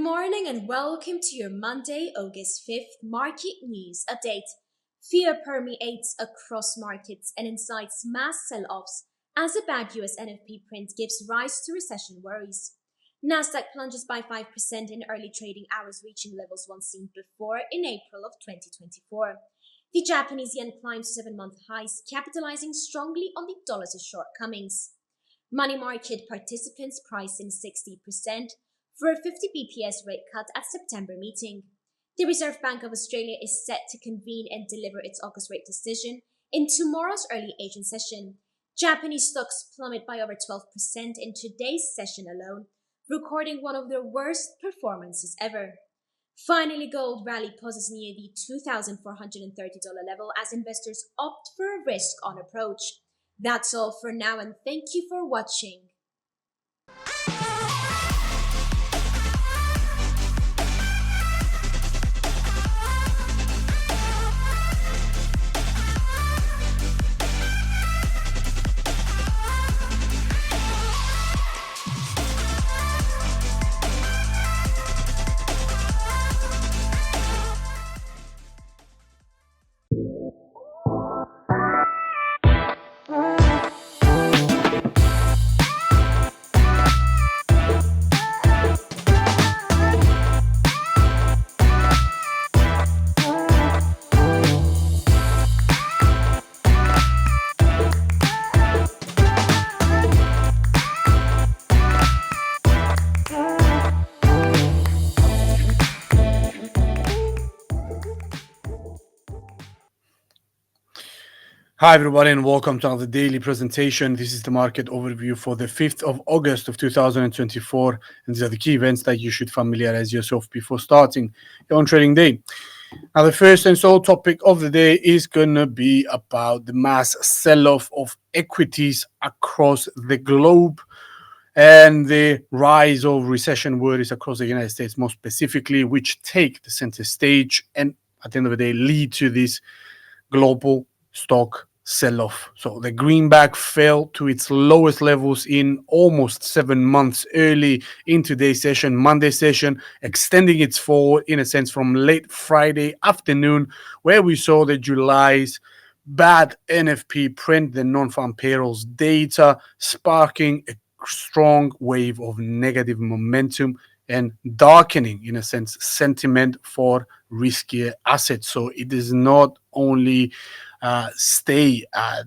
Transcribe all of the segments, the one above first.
morning and welcome to your Monday, August 5th market news update. Fear permeates across markets and incites mass sell-offs as a bad US NFP print gives rise to recession worries. Nasdaq plunges by 5% in early trading hours, reaching levels once seen before in April of 2024. The Japanese yen climbs to 7-month highs, capitalizing strongly on the dollar's shortcomings. Money market participants price in 60% for a 50 bps rate cut at September meeting. The Reserve Bank of Australia is set to convene and deliver its August rate decision in tomorrow's early Asian session. Japanese stocks plummet by over 12% in today's session alone, recording one of their worst performances ever. Finally, gold rally pauses near the $2,430 level as investors opt for a risk-on approach. That's all for now, and thank you for watching. Hi everybody and welcome to another daily presentation. This is the market overview for the 5th of August of 2024, and these are the key events that you should familiarize yourself before starting your own trading day. Now the first and sole topic of the day is going to be about the mass sell-off of equities across the globe and the rise of recession worries across the United States most specifically, which take the center stage and at the end of the day lead to this global stock sell-off. So the greenback fell to its lowest levels in almost 7 months early in today's session, Monday session, extending its fall in a sense from late Friday afternoon, where we saw the July's bad NFP print, the non-farm payrolls data, sparking a strong wave of negative momentum and darkening, in a sense, sentiment for riskier assets. So it is not only stay at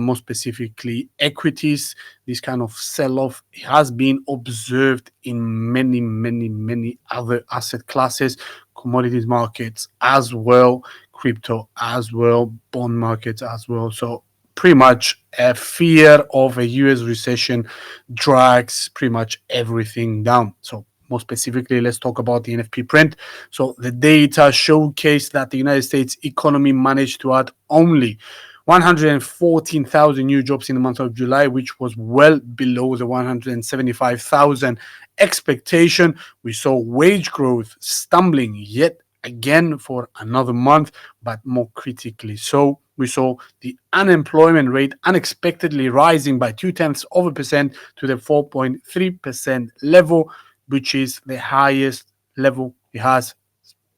more specifically equities. This kind of sell-off has been observed in many other asset classes, commodities markets as well, crypto as well, bond markets as well. So pretty much a fear of a US recession drags pretty much everything down. So more specifically, let's talk about the NFP print. So the data showcased that the United States economy managed to add only 114,000 new jobs in the month of July, which was well below the 175,000 expectation. We saw wage growth stumbling yet again for another month, but more critically so, we saw the unemployment rate unexpectedly rising by 0.2% to the 4.3% level, which is the highest level it has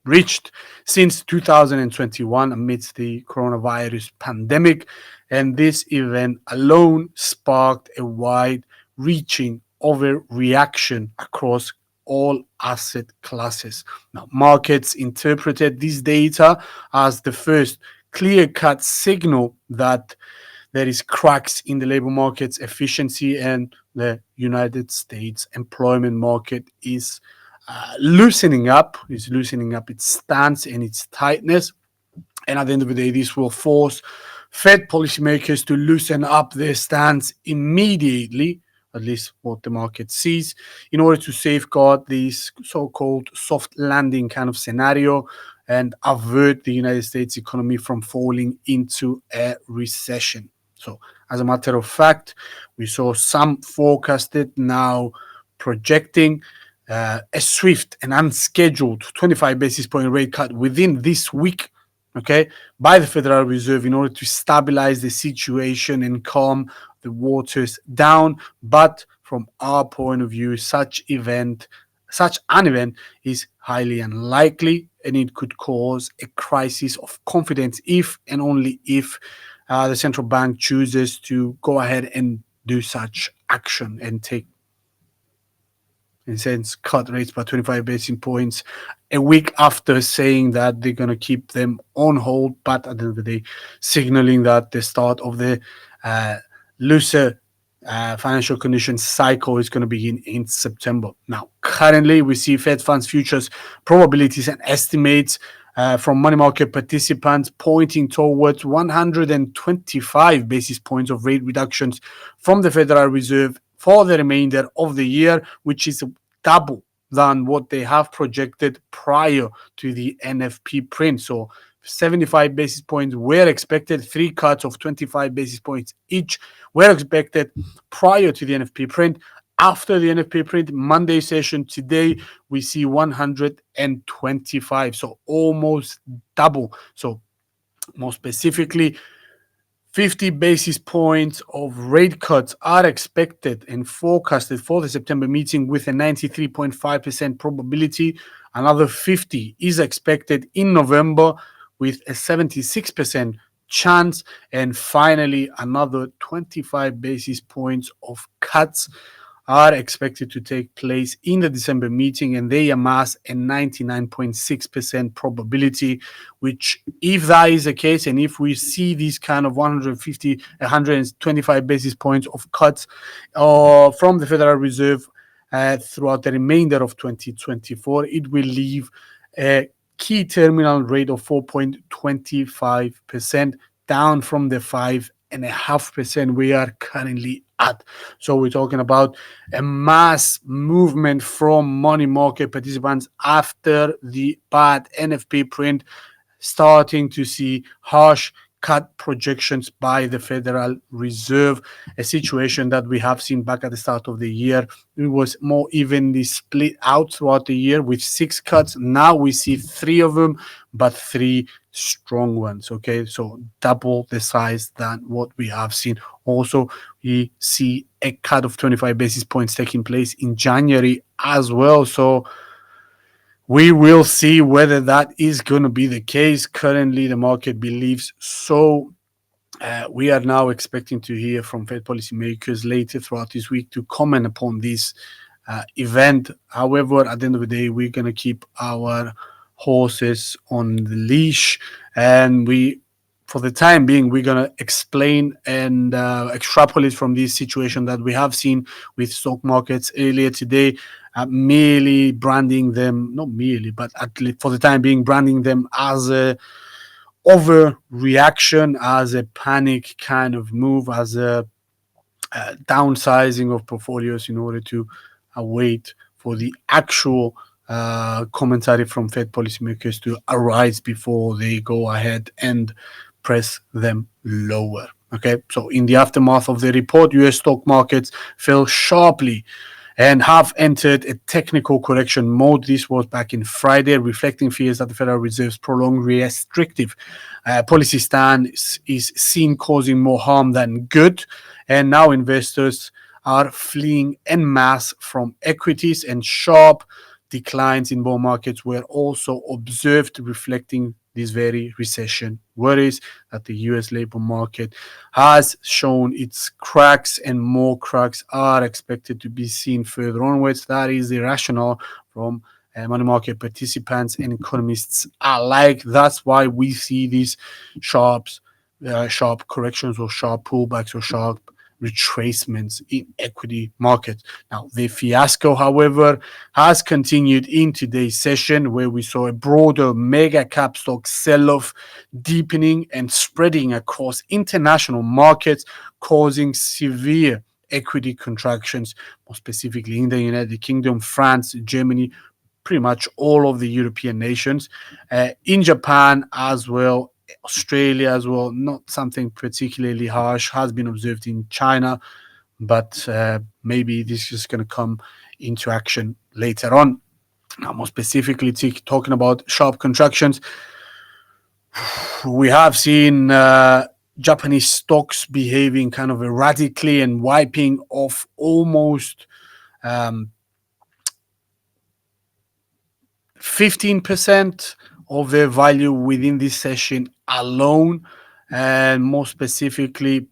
reached since 2021 amidst the coronavirus pandemic. And this event alone sparked a wide-reaching overreaction across all asset classes. Now, markets interpreted this data as the first clear-cut signal that there is cracks in the labor market's efficiency and the United States employment market is loosening up its stance and its tightness. And at the end of the day, this will force Fed policymakers to loosen up their stance immediately, at least what the market sees, in order to safeguard this so-called soft landing kind of scenario and avert the United States economy from falling into a recession. So as a matter of fact, we saw some forecasted now projecting a swift and unscheduled 25 basis point rate cut within this week, okay, by the Federal Reserve in order to stabilize the situation and calm the waters down. But from our point of view, such event such an event is highly unlikely, and it could cause a crisis of confidence if and only if the central bank chooses to go ahead and do such action and take, in a sense, cut rates by 25 basis points a week after saying that they're going to keep them on hold, but at the end of the day, signaling that the start of the uh, looser financial conditions cycle is going to begin in September. Now, currently, we see Fed funds futures probabilities and estimates from money market participants pointing towards 125 basis points of rate reductions from the Federal Reserve for the remainder of the year, which is double than what they have projected prior to the NFP print. So 75 basis points were expected, 3 cuts of 25 basis points each were expected prior to the NFP print. After the NFP print, Monday session today, we see 125, so almost double. So more specifically, 50 basis points of rate cuts are expected and forecasted for the September meeting with a 93.5% probability. Another 50 is expected in November with a 76% chance. And finally, another 25 basis points of cuts are expected to take place in the December meeting, and they amass a 99.6% probability, which, if that is the case, and if we see these kind of 150, 125 basis points of cuts from the Federal Reserve throughout the remainder of 2024, it will leave a key terminal rate of 4.25%, down from the 5.5% we are currently at. So we're talking about a mass movement from money market participants after the bad NFP print, starting to see harsh cut projections by the Federal Reserve, a situation that we have seen back at the start of the year. It was more evenly split out throughout the year with 6 cuts. Now we see 3 of them, but 3 strong ones. Okay, so double the size than what we have seen. Also, we see a cut of 25 basis points taking place in January as well. So we will see whether that is going to be the case. Currently, the market believes so. We are now expecting to hear from Fed policymakers later throughout this week to comment upon this event. However, at the end of the day, we're going to keep our horses on the leash, and for the time being, we're going to explain and extrapolate from this situation that we have seen with stock markets earlier today, merely branding them, not merely, but at least for the time being, branding them as a overreaction, as a panic kind of move, as a downsizing of portfolios in order to wait for the actual commentary from Fed policymakers to arise before they go ahead and press them lower. Okay, so in the aftermath of the report, US stock markets fell sharply and have entered a technical correction mode. This was back in Friday, reflecting fears that the Federal Reserve's prolonged restrictive policy stance is seen causing more harm than good. And now investors are fleeing en masse from equities, and sharp declines in bond markets were also observed, reflecting these very recession worries that the US labor market has shown its cracks, and more cracks are expected to be seen further onwards. That is the rationale from money market participants and economists alike. That's why we see these sharp corrections or sharp pullbacks or sharp retracements in equity markets. Now, the fiasco, however, has continued in today's session, where we saw a broader mega cap stock sell-off deepening and spreading across international markets, causing severe equity contractions, more specifically in the United Kingdom, France, Germany, pretty much all of the European nations, in Japan as well, Australia as well. Not something particularly harsh has been observed in China, but maybe this is going to come into action later on. Now, more specifically, talking about sharp contractions, we have seen Japanese stocks behaving kind of erratically and wiping off almost 15% of their value within this session alone, and more specifically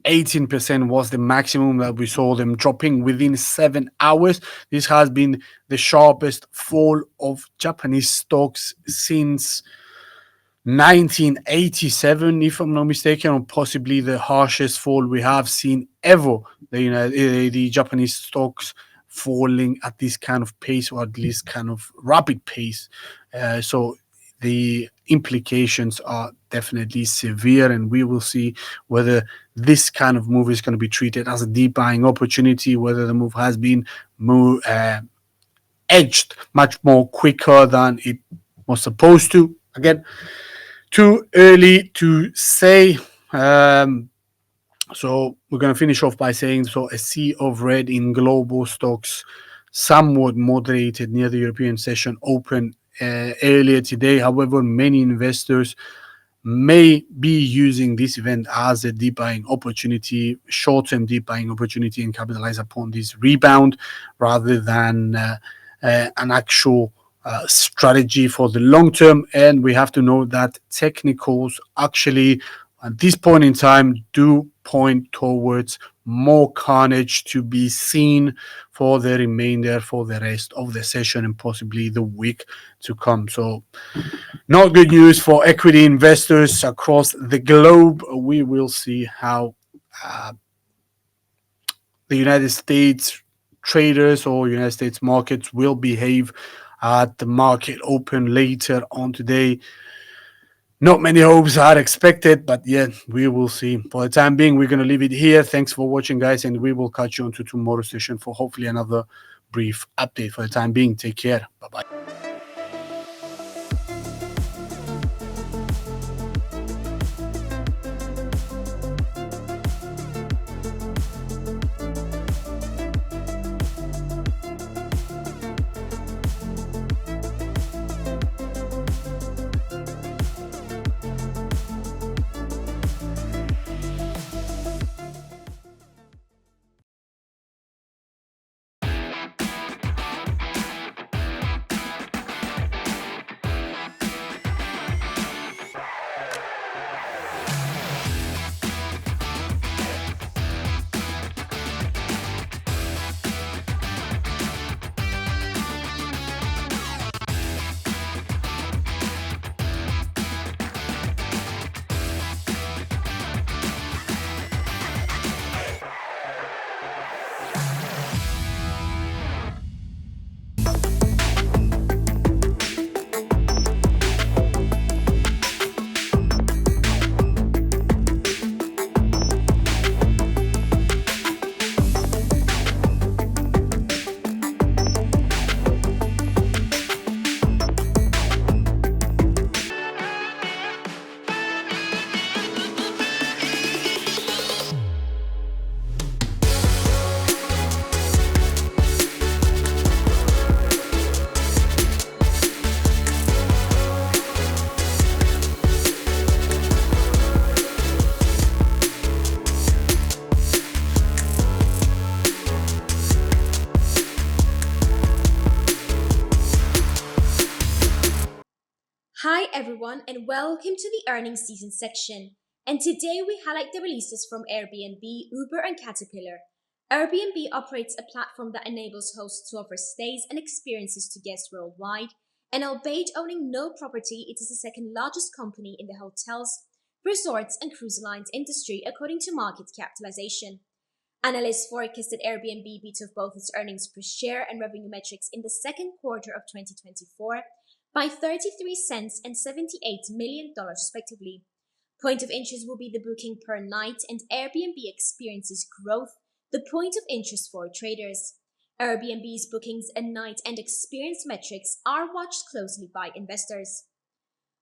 18% was the maximum that we saw them dropping within 7 hours. This has been the sharpest fall of Japanese stocks since 1987, if I'm not mistaken, or possibly the harshest fall we have seen ever. The Japanese stocks falling at this kind of pace, or at least kind of rapid pace. So the implications are definitely severe, and we will see whether this kind of move is going to be treated as a deep buying opportunity, whether the move has been edged much more quicker than it was supposed to. Again, too early to say. So we're going to finish off by saying, so a sea of red in global stocks, somewhat moderated near the European session open earlier today. However, many investors may be using this event as a deep buying opportunity, short-term deep buying opportunity, and capitalize upon this rebound rather than an actual strategy for the long term. And we have to know that technicals actually at this point in time do point towards more carnage to be seen for the remainder, for the rest of the session, and possibly the week to come. So not good news for equity investors across the globe. We will see how the United States traders or United States markets will behave at the market open later on today. Not many hopes are expected, but yeah, we will see. For the time being, we're going to leave it here. Thanks for watching, guys, and we will catch you on to tomorrow's session for hopefully another brief update. For the time being, take care. Bye-bye. Hi everyone and welcome to the earnings season section. And today we highlight the releases from Airbnb, Uber and Caterpillar. Airbnb operates a platform that enables hosts to offer stays and experiences to guests worldwide. And albeit owning no property, it is the second largest company in the hotels, resorts and cruise lines industry according to market capitalization. Analysts forecast that Airbnb beat off both its earnings per share and revenue metrics in the second quarter of 2024 by 33 cents and $78 million respectively. Point of interest will be the booking per night, and Airbnb experiences growth, the point of interest for traders. Airbnb's bookings and night and experience metrics are watched closely by investors.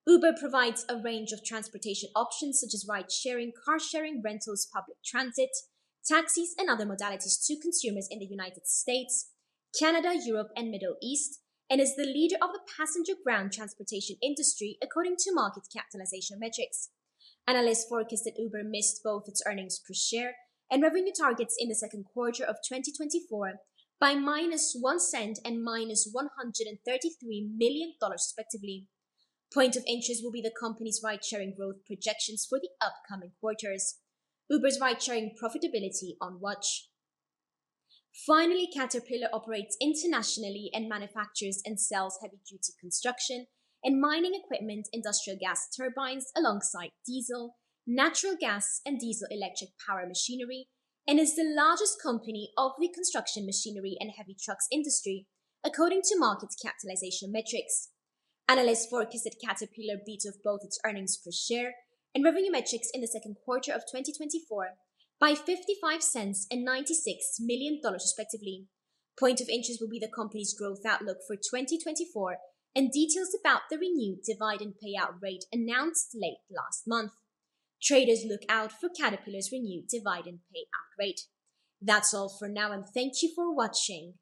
Uber provides a range of transportation options such as ride-sharing, car-sharing, rentals, public transit, taxis, and other modalities to consumers in the United States, Canada, Europe, and Middle East, and is the leader of the passenger ground transportation industry according to market capitalization metrics. Analysts forecast that Uber missed both its earnings per share and revenue targets in the second quarter of 2024 by -1 cent and -$133 million respectively. Point of interest will be the company's ride-sharing growth projections for the upcoming quarters. Uber's ride-sharing profitability on watch. Finally, Caterpillar operates internationally and manufactures and sells heavy-duty construction and mining equipment, industrial gas turbines alongside diesel, natural gas and diesel-electric power machinery, and is the largest company of the construction machinery and heavy trucks industry, according to market capitalization metrics. Analysts forecasted Caterpillar beat of both its earnings per share and revenue metrics in the second quarter of 2024 by 55 cents and $96 million respectively. Point of interest will be the company's growth outlook for 2024 and details about the renewed dividend payout rate announced late last month. Traders look out for Caterpillar's renewed dividend payout rate. That's all for now, and thank you for watching.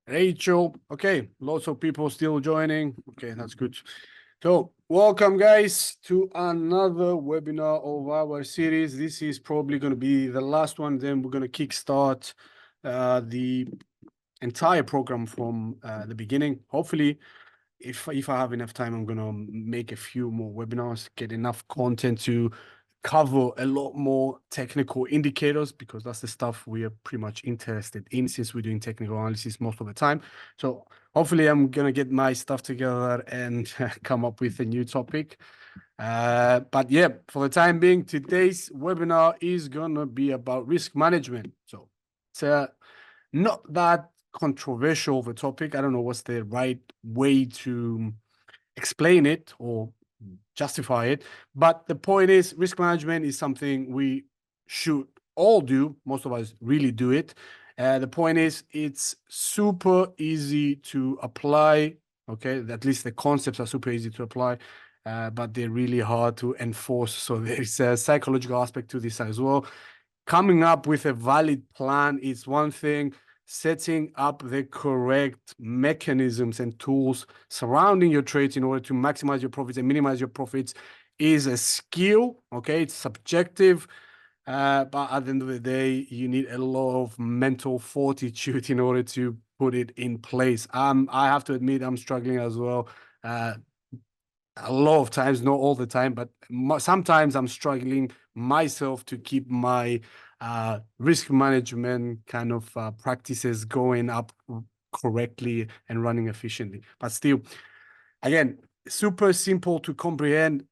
Rachel, okay, lots of people still joining. Okay, that's good. So, welcome guys to another webinar of our series. This is probably going to be the last one. Then we're going to kickstart the entire program from the beginning. Hopefully, if I have enough time, I'm going to make a few more webinars, get enough content to cover a lot more technical indicators, because that's the stuff we are pretty much interested in, since we're doing technical analysis most of the time. So hopefully I'm going to get my stuff together and come up with a new topic. But yeah, for the time being, today's webinar is going to be about risk management. So it's not that controversial of a topic. I don't know what's the right way to explain it or justify it, but the point is, risk management is something we should all do. Most of us really do it. The point is, it's super easy to apply. Okay, at least the concepts are super easy to apply, but they're really hard to enforce. So there's a psychological aspect to this as well. Coming up with a valid plan is one thing. Setting up the correct mechanisms and tools surrounding your trades in order to maximize your profits and minimize your profits is a skill. Okay, it's subjective, but at the end of the day, you need a lot of mental fortitude in order to put it in place. I have to admit, I'm struggling as well. A lot of times, not all the time, but sometimes I'm struggling myself to keep my risk management kind of practices going up correctly and running efficiently. But still, again, super simple to comprehend,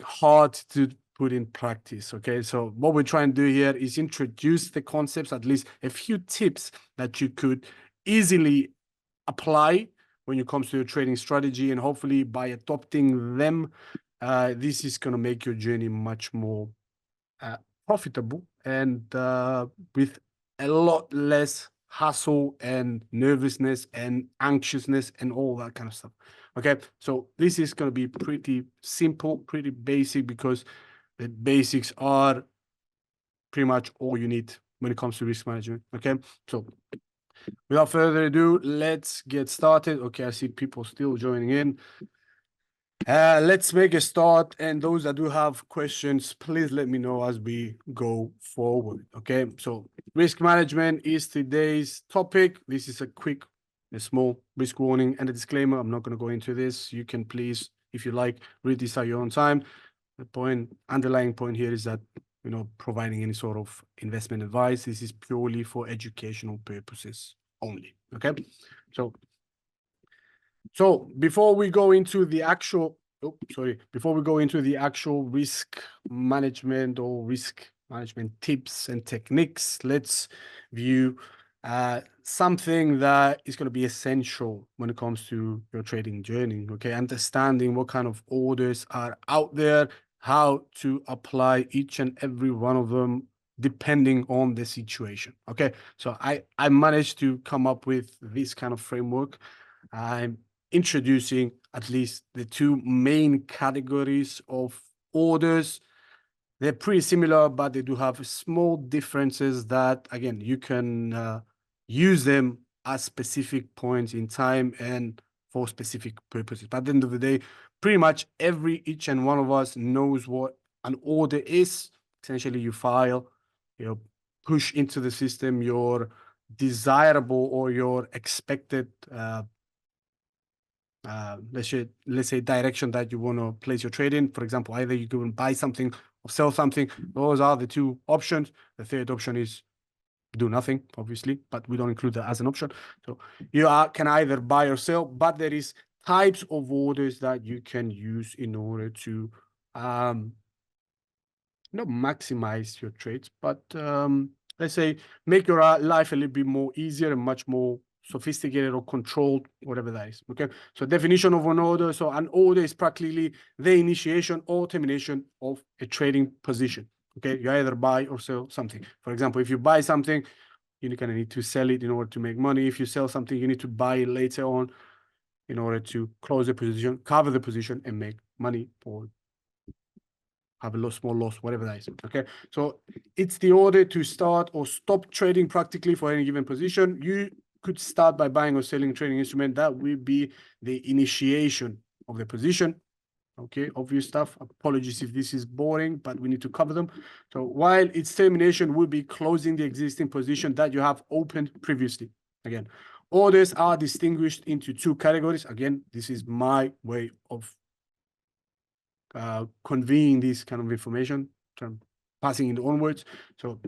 hard to put in practice. Okay, so what we're trying to do here is introduce the concepts, at least a few tips that you could easily apply when it comes to your trading strategy, and hopefully by adopting them, this is going to make your journey much more profitable and with a lot less hassle and nervousness and anxiousness and all that kind of stuff. Okay, so this is going to be pretty simple, pretty basic, because the basics are pretty much all you need when it comes to risk management. Okay, so without further ado, let's get started. Okay, I see people still joining in. Let's make a start, and those that do have questions, please let me know as we go forward. Okay, so risk management is today's topic. This is a small risk warning and a disclaimer. I'm not going to go into this. You can please, if you like, read this at your own time. The underlying point here is that we're not providing any sort of investment advice. This is purely for educational purposes only. Okay, so before we go into the actual, before we go into the actual risk management or risk management tips and techniques, let's view something that is going to be essential when it comes to your trading journey. Okay, understanding what kind of orders are out there, how to apply each and every one of them depending on the situation. Okay, so I managed to come up with this kind of framework. I'm introducing at least the two main categories of orders. They're pretty similar, but they do have small differences that, again, you can use them at specific points in time and for specific purposes. But at the end of the day, pretty much each and one of us knows what an order is. Essentially, you file, push into the system your desirable or your expected let's say direction that you want to place your trade in. For example, either you go and buy something or sell something. Those are the two options. The third option is do nothing, obviously, but we don't include that as an option. So you can either buy or sell, but there is types of orders that you can use in order to not maximize your trades, but let's say make your life a little bit more easier and much more sophisticated or controlled, whatever that is. Okay, so definition of an order. So an order is practically the initiation or termination of a trading position. Okay, you either buy or sell something. For example, if you buy something, you kind of need to sell it in order to make money. If you sell something, you need to buy it later on in order to close the position, cover the position, and make money or have a small loss, whatever that is. Okay, so it's the order to start or stop trading practically for any given position. You could start by buying or selling a trading instrument. That will be the initiation of the position. Okay, obvious stuff. Apologies if this is boring, but we need to cover them. So while its termination will be closing the existing position that you have opened previously. Again, orders are distinguished into two categories. Again, this is my way of conveying this kind of information, passing it onwards. So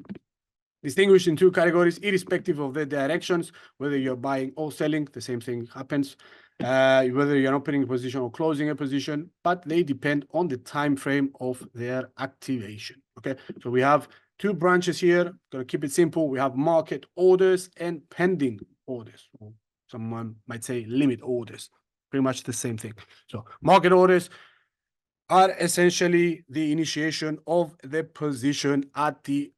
distinguished in two categories, irrespective of the directions, whether you're buying or selling, the same thing happens. Whether you're opening a position or closing a position, but they depend on the time frame of their activation. Okay, so we have two branches here. Gonna keep it simple. We have market orders and pending orders. Or someone might say limit orders. Pretty much the same thing. So market orders are essentially the initiation of the position at the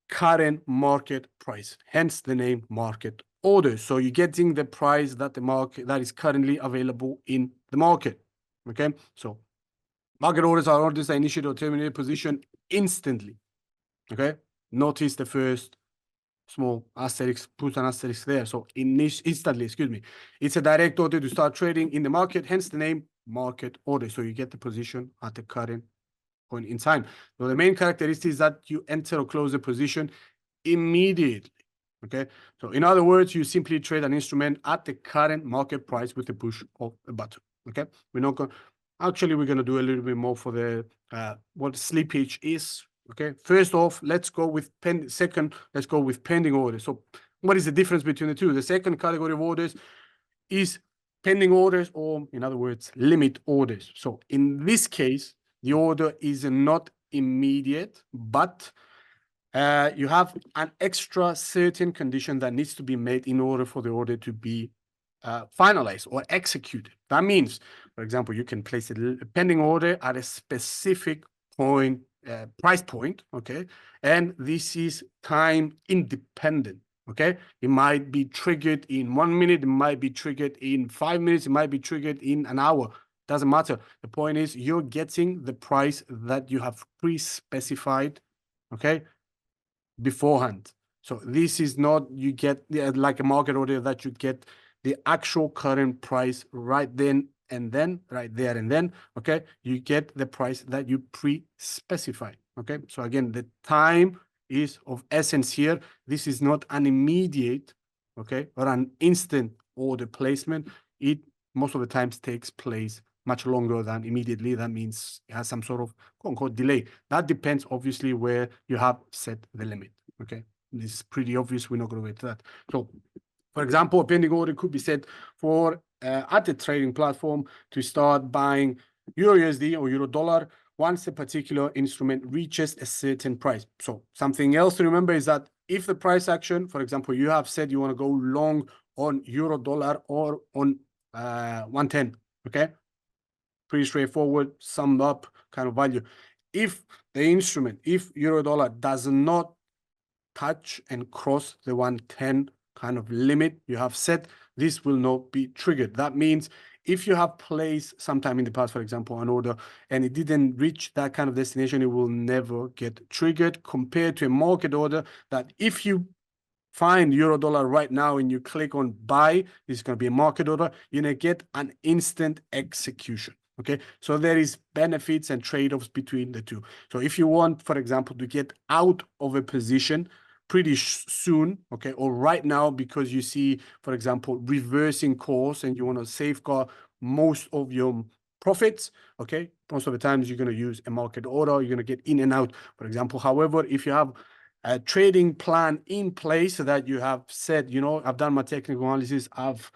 current market price, hence the name market orders. So you're getting the price that that is currently available in the market. Okay, so market orders are orders that initiate or terminate a position instantly. Okay, notice the first small asterisk, put an asterisk there. So instantly, excuse me, it's a direct order to start trading in the market, hence the name market order. So you get the position at the current point in time. So the main characteristic is that you enter or close the position immediately. Okay, so in other words, you simply trade an instrument at the current market price with the push of a button. Okay, we're not going. Actually, we're going to do a little bit more for the what slippage is. Okay, first off, let's go with pending orders. So what is the difference between the two? The second category of orders is pending orders, or in other words, limit orders. So in this case, the order is not immediate, but you have an extra certain condition that needs to be met in order for the order to be finalized or executed. That means, for example, you can place a pending order at a specific point, price point, okay? And this is time independent, okay? It might be triggered in 1 minute, it might be triggered in 5 minutes, it might be triggered in an hour. Doesn't matter. The point is you're getting the price that you have pre-specified, okay, beforehand. So this is not, you get like a market order that you get the actual current price right then and then right there and then, okay, you get the price that you pre-specify. Okay, so again, the time is of essence here. This is not an immediate, okay, or an instant order placement. It most of the times takes place much longer than immediately. That means it has some sort of quote unquote delay. That depends obviously where you have set the limit. Okay, this is pretty obvious. We're not going to go into that. So, for example, a pending order could be set for at the trading platform to start buying Euro USD or Euro dollar once a particular instrument reaches a certain price. So something else to remember is that if the price action, for example, you have said you want to go long on Euro dollar or on 110, okay? Pretty straightforward, summed up kind of value. If the instrument, if Euro dollar does not touch and cross the 110 kind of limit you have set, this will not be triggered. That means if you have placed sometime in the past, for example, an order and it didn't reach that kind of destination, it will never get triggered, compared to a market order that if you find Euro dollar right now and you click on buy, this is going to be a market order, you're going to get an instant execution. Okay, so there is benefits and trade-offs between the two. So if you want, for example, to get out of a position pretty soon, okay, or right now because you see, for example, reversing course and you want to safeguard most of your profits, okay, most of the times you're going to use a market order, you're going to get in and out, for example. However, if you have a trading plan in place so that you have said, you know, I've done my technical analysis, I've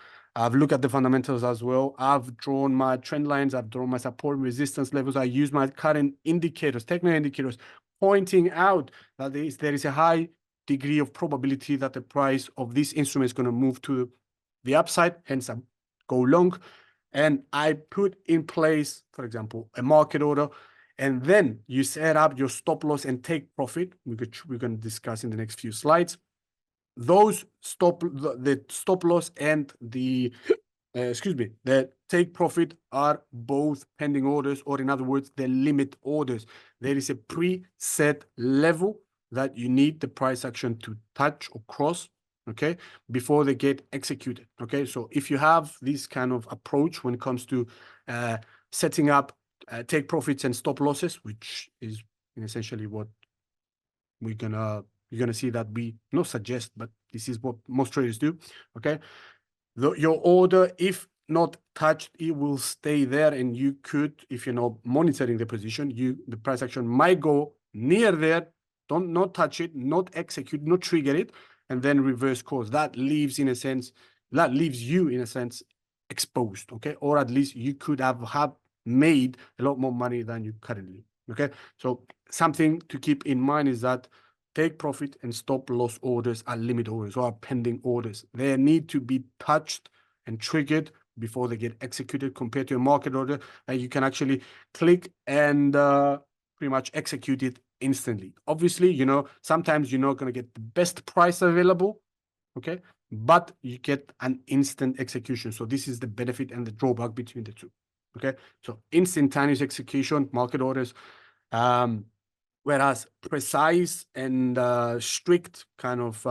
looked at the fundamentals as well, I've drawn my trend lines, I've drawn my support and resistance levels, I use my current indicators, technical indicators, pointing out that there is a high degree of probability that the price of this instrument is going to move to the upside, hence I go long, and I put in place, for example, a market order, and then you set up your stop loss and take profit, which we're going to discuss in the next few slides. Those the stop loss and the the take profit are both pending orders, or in other words, the limit orders. There is a preset level that you need the price action to touch or cross, okay, before they get executed. Okay, so if you have this kind of approach when it comes to setting up take profits and stop losses, which is essentially what you're gonna see that we not suggest, but this is what most traders do. Okay, your order, if not touched, it will stay there, and you could, if you're not monitoring the position, the price action might go near there, not touch it, not execute, not trigger it, and then reverse course. That leaves you in a sense exposed, okay, or at least you could have made a lot more money than you currently. Okay, so something to keep in mind is that take profit and stop loss orders are limit orders or are pending orders. They need to be touched and triggered before they get executed, compared to a market order that you can actually click and pretty much execute it instantly. Obviously, you know, sometimes you're not going to get the best price available, okay, but you get an instant execution. So this is the benefit and the drawback between the two. Okay, so instantaneous execution, market orders, whereas precise and strict kind of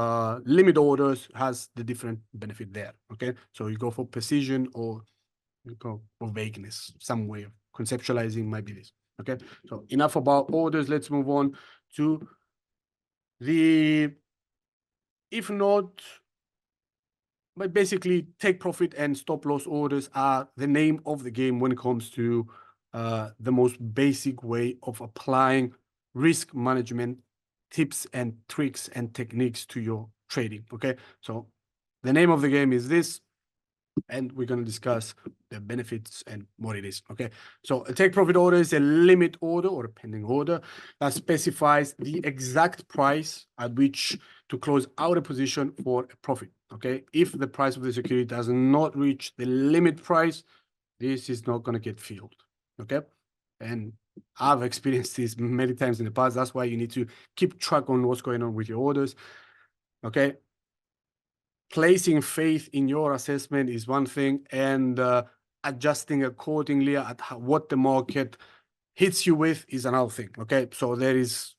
limit orders has the different benefit there. Okay, so you go for precision or you go for vagueness. Some way of conceptualizing might be this. Okay, so enough about orders. Let's move on to if not, but basically take profit and stop loss orders are the name of the game when it comes to the most basic way of applying risk management tips and tricks and techniques to your trading. Okay, so the name of the game is this, and we're going to discuss the benefits and what it is. Okay, so a take profit order is a limit order or a pending order that specifies the exact price at which to close out a position for a profit. Okay, if the price of the security does not reach the limit price, this is not going to get filled. Okay, and I've experienced this many times in the past. That's why you need to keep track on what's going on with your orders. Okay, placing faith in your assessment is one thing, and adjusting accordingly at what the market hits you with is another thing. Okay, so there is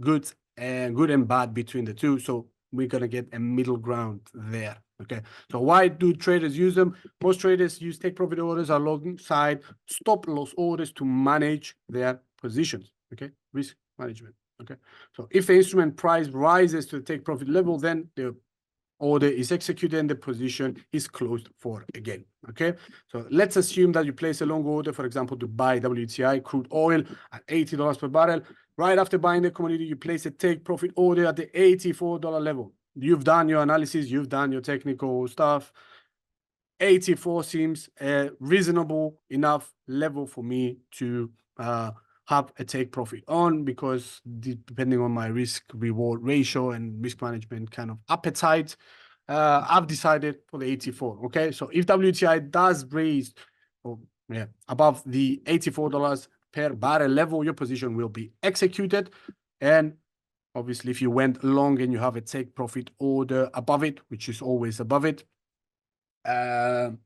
good and bad between the two. So we're gonna get a middle ground there. Okay, so why do traders use them? Most traders use take profit orders alongside stop loss orders to manage their positions. Okay, risk management. Okay, so if the instrument price rises to the take profit level, then the order is executed and the position is closed for again. Okay, so let's assume that you place a long order, for example, to buy WTI crude oil at $80 per barrel. Right after buying the commodity, you place a take profit order at the $84 level. You've done your analysis, you've done your technical stuff. 84 seems a reasonable enough level for me to have a take profit on, because depending on my risk reward ratio and risk management kind of appetite, I've decided for the 84. Okay, so if WTI does raise above the $84 per barrel level, your position will be executed. And obviously, if you went long and you have a take profit order above it, which is always above it, the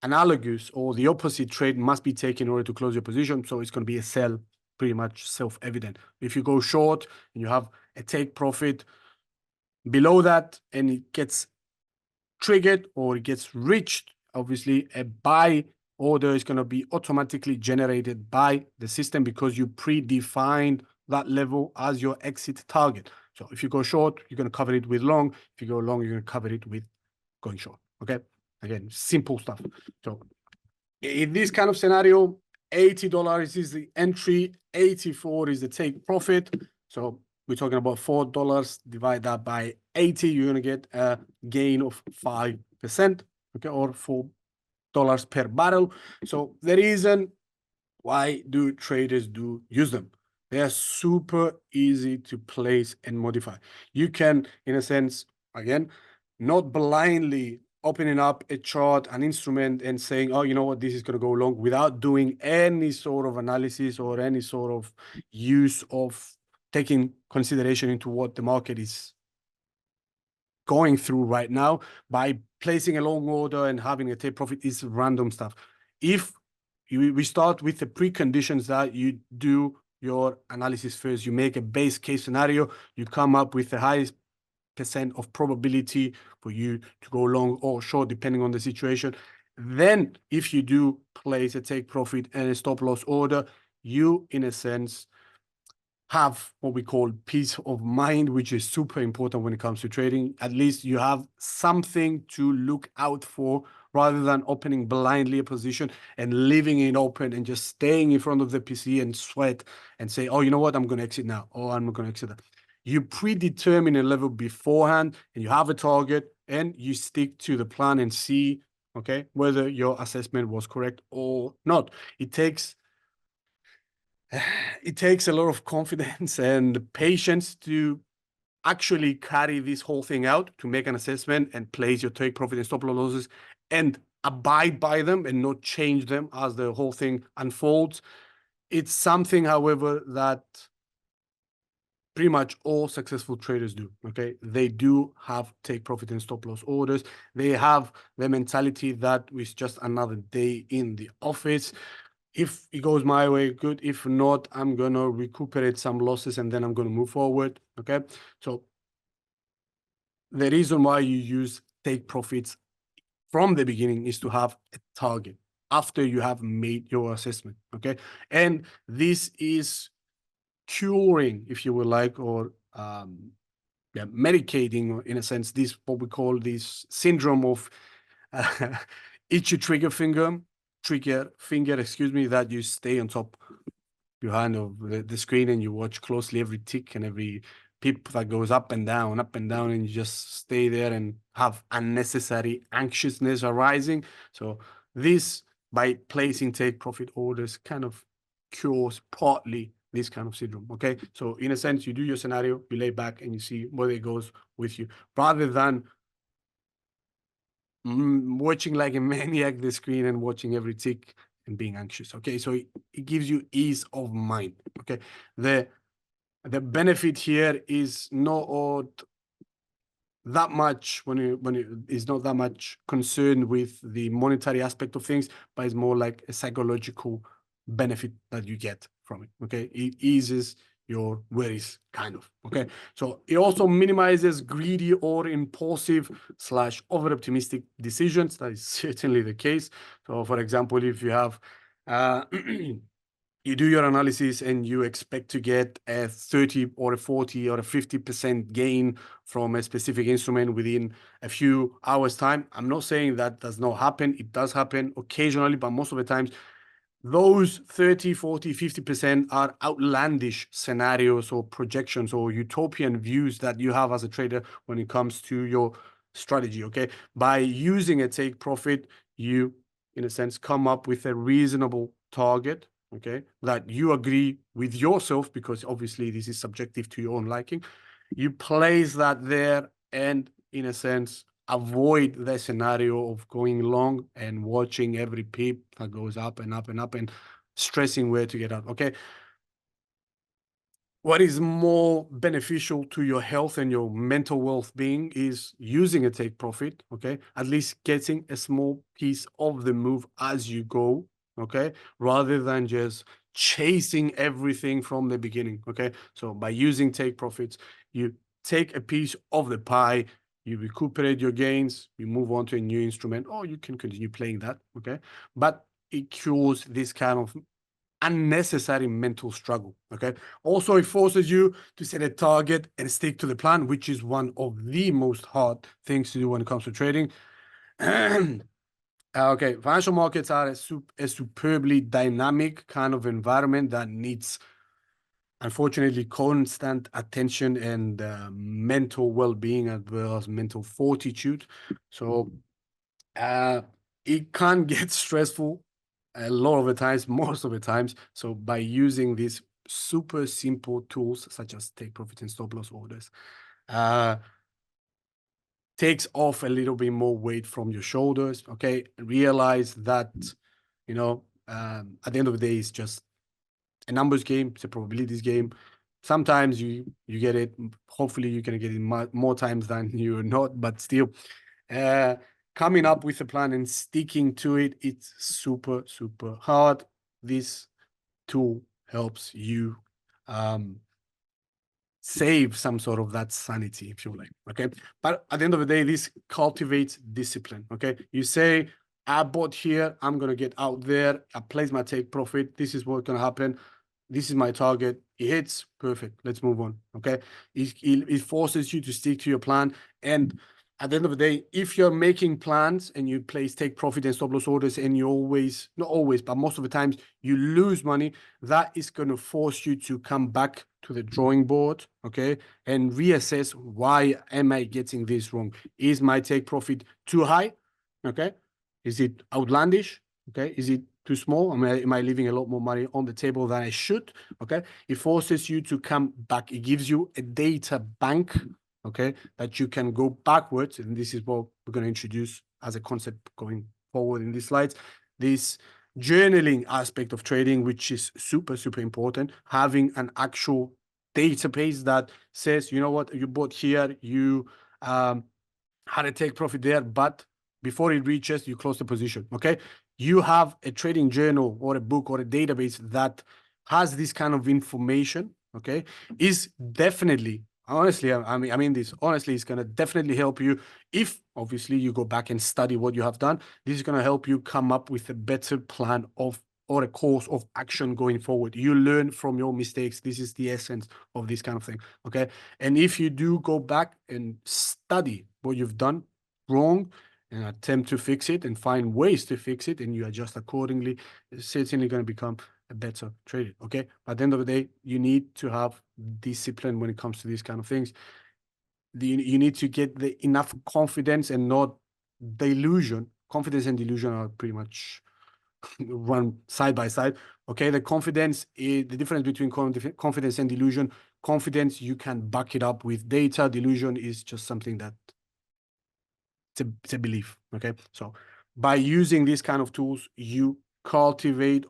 analogous or the opposite trade must be taken in order to close your position. So it's going to be a sell, pretty much self-evident. If you go short and you have a take profit below that and it gets triggered or it gets reached, obviously a buy order is going to be automatically generated by the system, because you predefined that level as your exit target. So if you go short, you're going to cover it with long. If you go long, you're going to cover it with going short. Okay, again, simple stuff. So in this kind of scenario, $80 is the entry, 84 is the take profit. So we're talking about $4, divide that by 80, you're going to get a gain of 5%, okay, or $4 per barrel. So the reason why do traders use them? They are super easy to place and modify. You can, in a sense, again, not blindly opening up a chart, an instrument, and saying, oh, you know what, this is going to go long, without doing any sort of analysis or any sort of use of taking consideration into what the market is going through right now. By placing a long order and having a take profit is random stuff. If we start with the preconditions that you do your analysis first, you make a base case scenario, you come up with the highest percent of probability for you to go long or short, depending on the situation. Then if you do place a take profit and a stop loss order, you, in a sense, have what we call peace of mind, which is super important when it comes to trading. At least you have something to look out for, rather than opening blindly a position and leaving it open and just staying in front of the PC and sweat and say, oh, you know what, I'm going to exit now, or I'm not going to exit that. You predetermine a level beforehand and you have a target and you stick to the plan and see, okay, whether your assessment was correct or not. It takes a lot of confidence and patience to actually carry this whole thing out, to make an assessment and place your take profit and stop loss losses and abide by them and not change them as the whole thing unfolds. It's something, however, that pretty much all successful traders do. Okay, they do have take profit and stop loss orders. They have the mentality that it's just another day in the office. If it goes my way, good. If not, I'm going to recuperate some losses and then I'm going to move forward. Okay, so the reason why you use take profits from the beginning is to have a target after you have made your assessment. Okay, and this is curing, if you would like, or medicating, in a sense, this what we call this syndrome of itchy trigger finger, excuse me, that you stay on top behind of the screen and you watch closely every tick and every pip that goes up and down, and you just stay there and have unnecessary anxiousness arising. So this, by placing take profit orders, kind of cures partly this kind of syndrome. Okay, so in a sense, you do your scenario, you lay back and you see where it goes with you, rather than watching like a maniac the screen and watching every tick and being anxious. Okay, so it gives you ease of mind. Okay, the benefit here is not that much when it is not that much concerned with the monetary aspect of things, but it's more like a psychological benefit that you get from it. Okay, it eases your worries, kind of. Okay, so it also minimizes greedy or impulsive / over-optimistic decisions. That is certainly the case. So, for example, if you have you do your analysis and you expect to get a 30 or a 40 or a 50% gain from a specific instrument within a few hours time. I'm not saying that does not happen. It does happen occasionally, but most of the times those 30, 40, 50% are outlandish scenarios or projections or utopian views that you have as a trader when it comes to your strategy. Okay, by using a take profit, you in a sense come up with a reasonable target, okay, that you agree with yourself, because obviously this is subjective to your own liking. You place that there and in a sense avoid the scenario of going long and watching every pip that goes up and up and up and stressing where to get out. Okay, what is more beneficial to your health and your mental well-being is using a take profit, okay, at least getting a small piece of the move as you go, okay, rather than just chasing everything from the beginning. Okay, so by using take profits, you take a piece of the pie, you recuperate your gains, you move on to a new instrument, or you can continue playing that. Okay, but it cures this kind of unnecessary mental struggle. Okay, also it forces you to set a target and stick to the plan, which is one of the most hard things to do when it comes to trading. Okay, financial markets are a superbly dynamic kind of environment that needs, unfortunately, constant attention and mental well-being as well as mental fortitude. So it can get stressful a lot of the times, most of the times. So by using these super simple tools such as take profit and stop loss orders, takes off a little bit more weight from your shoulders. Okay, realize that at the end of the day, it's just a numbers game. It's a probabilities game. Sometimes you get it. Hopefully, you can get it more times than you're not. But still, coming up with a plan and sticking to it, it's super, super hard. This tool helps you save some sort of that sanity, if you like. Okay, but at the end of the day, this cultivates discipline. Okay, you say, I bought here, I'm gonna get out there, I place my take profit, this is what's gonna happen, this is my target, it hits, perfect, let's move on. Okay, it forces you to stick to your plan. And at the end of the day, if you're making plans and you place take profit and stop loss orders and you always, not always, but most of the times you lose money, that is going to force you to come back to the drawing board, okay, and reassess, why am I getting this wrong? Is my take profit too high? Okay, is it outlandish? Okay, is it too small? Am I leaving a lot more money on the table than I should? Okay, it forces you to come back. It gives you a data bank, okay, that you can go backwards. And this is what we're going to introduce as a concept going forward in these slides. This journaling aspect of trading, which is super, super important. Having an actual database that says, you know what, you bought here, you had a take profit there, but before it reaches, you close the position. Okay, you have a trading journal or a book or a database that has this kind of information. Okay, is definitely, honestly, I mean this honestly, is going to definitely help you if obviously you go back and study what you have done. This is going to help you come up with a better plan of or a course of action going forward. You learn from your mistakes. This is the essence of this kind of thing. Okay, and if you do go back and study what you've done wrong and attempt to fix it and find ways to fix it and you adjust accordingly, it's certainly going to become a better trader. Okay, but at the end of the day, you need to have discipline when it comes to these kind of things. You need to get the enough confidence and not delusion. Confidence and delusion are pretty much run side by side. Okay, the confidence is the difference between confidence and delusion. Confidence, you can back it up with data. Delusion is just something that it's a belief. Okay, so by using these kind of tools, you cultivate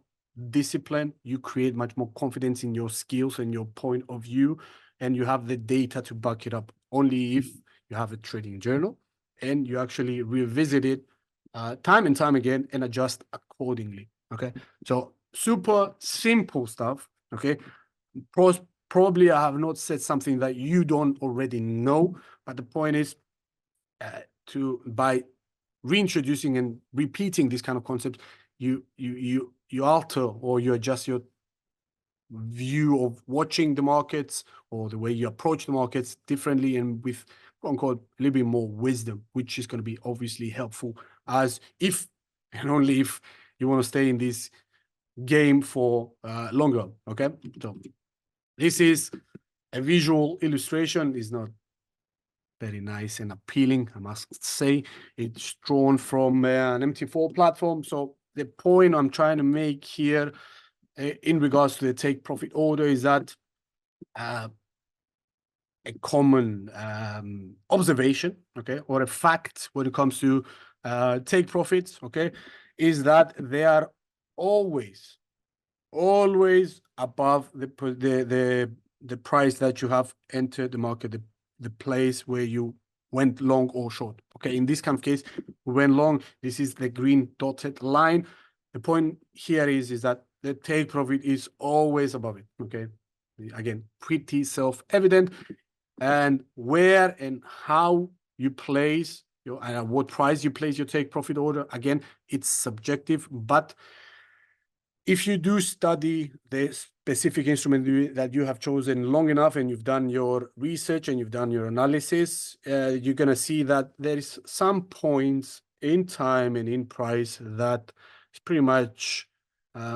discipline, you create much more confidence in your skills and your point of view, and you have the data to back it up. Only if you have a trading journal and you actually revisit it time and time again and adjust accordingly. Okay, so super simple stuff. Okay, Probably I have not said something that you don't already know, but the point is by reintroducing and repeating this kind of concept, you alter or you adjust your view of watching the markets or the way you approach the markets differently and with quote unquote a little bit more wisdom, which is going to be obviously helpful as if and only if you want to stay in this game for longer. Okay, so this is a visual illustration. It's not very nice and appealing, I must say. It's drawn from an MT4 platform. So the point I'm trying to make here in regards to the take profit order is that a common observation, okay, or a fact when it comes to take profits, okay, is that they are always above the price that you have entered the market, the place where you went long or short. Okay, in this kind of case, we went long. This is the green dotted line. The point here is that the take profit is always above it. Okay, again, pretty self-evident. And where and how you place your and at what price you place your take profit order, again, it's subjective, but if you do study the specific instrument that you have chosen long enough and you've done your research and you've done your analysis, you're going to see that there is some points in time and in price that is pretty much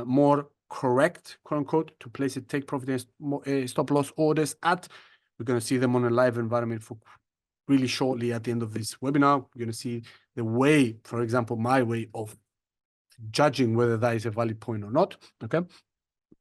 more correct, quote unquote, to place a take profit and stop loss orders at. We're going to see them on a live environment for really shortly at the end of this webinar. We're going to see the way, for example, my way of judging whether that is a valid point or not. Okay,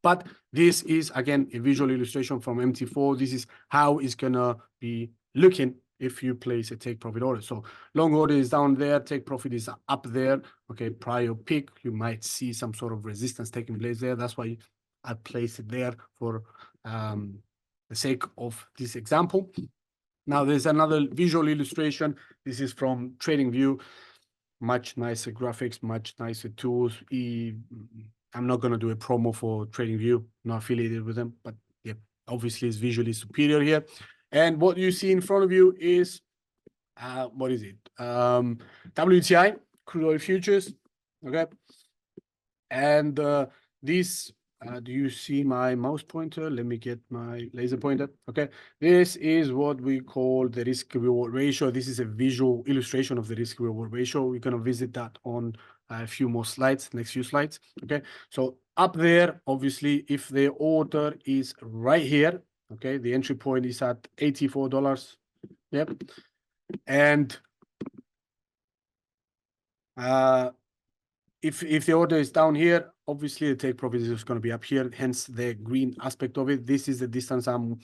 but this is again a visual illustration from MT4. This is how it's gonna be looking if you place a take profit order. So long order is down there, take profit is up there. Okay, prior peak, you might see some sort of resistance taking place there. That's why I placed it there for the sake of this example. Now there's another visual illustration. This is from TradingView. Much nicer graphics, much nicer tools. I'm not going to do a promo for TradingView, not affiliated with them, but yeah, obviously it's visually superior here. And what you see in front of you is, what is it? WTI, crude oil futures, okay? And this, do you see my mouse pointer? Let me get my laser pointer. Okay, this is what we call the risk reward ratio. This is a visual illustration of the risk reward ratio. We're going to visit that on a few more slides, next few slides. Okay, so up there, obviously, if the order is right here, okay, the entry point is at $84. Yep, and if the order is down here, obviously the take profit is going to be up here, hence the green aspect of it. This is the distance I'm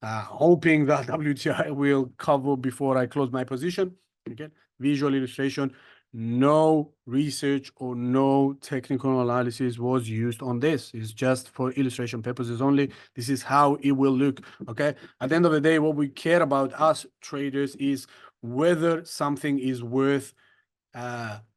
hoping that WTI will cover before I close my position. Okay, visual illustration. No research or no technical analysis was used on this. It's just for illustration purposes only. This is how it will look. Okay, at the end of the day, what we care about as traders is whether something is worth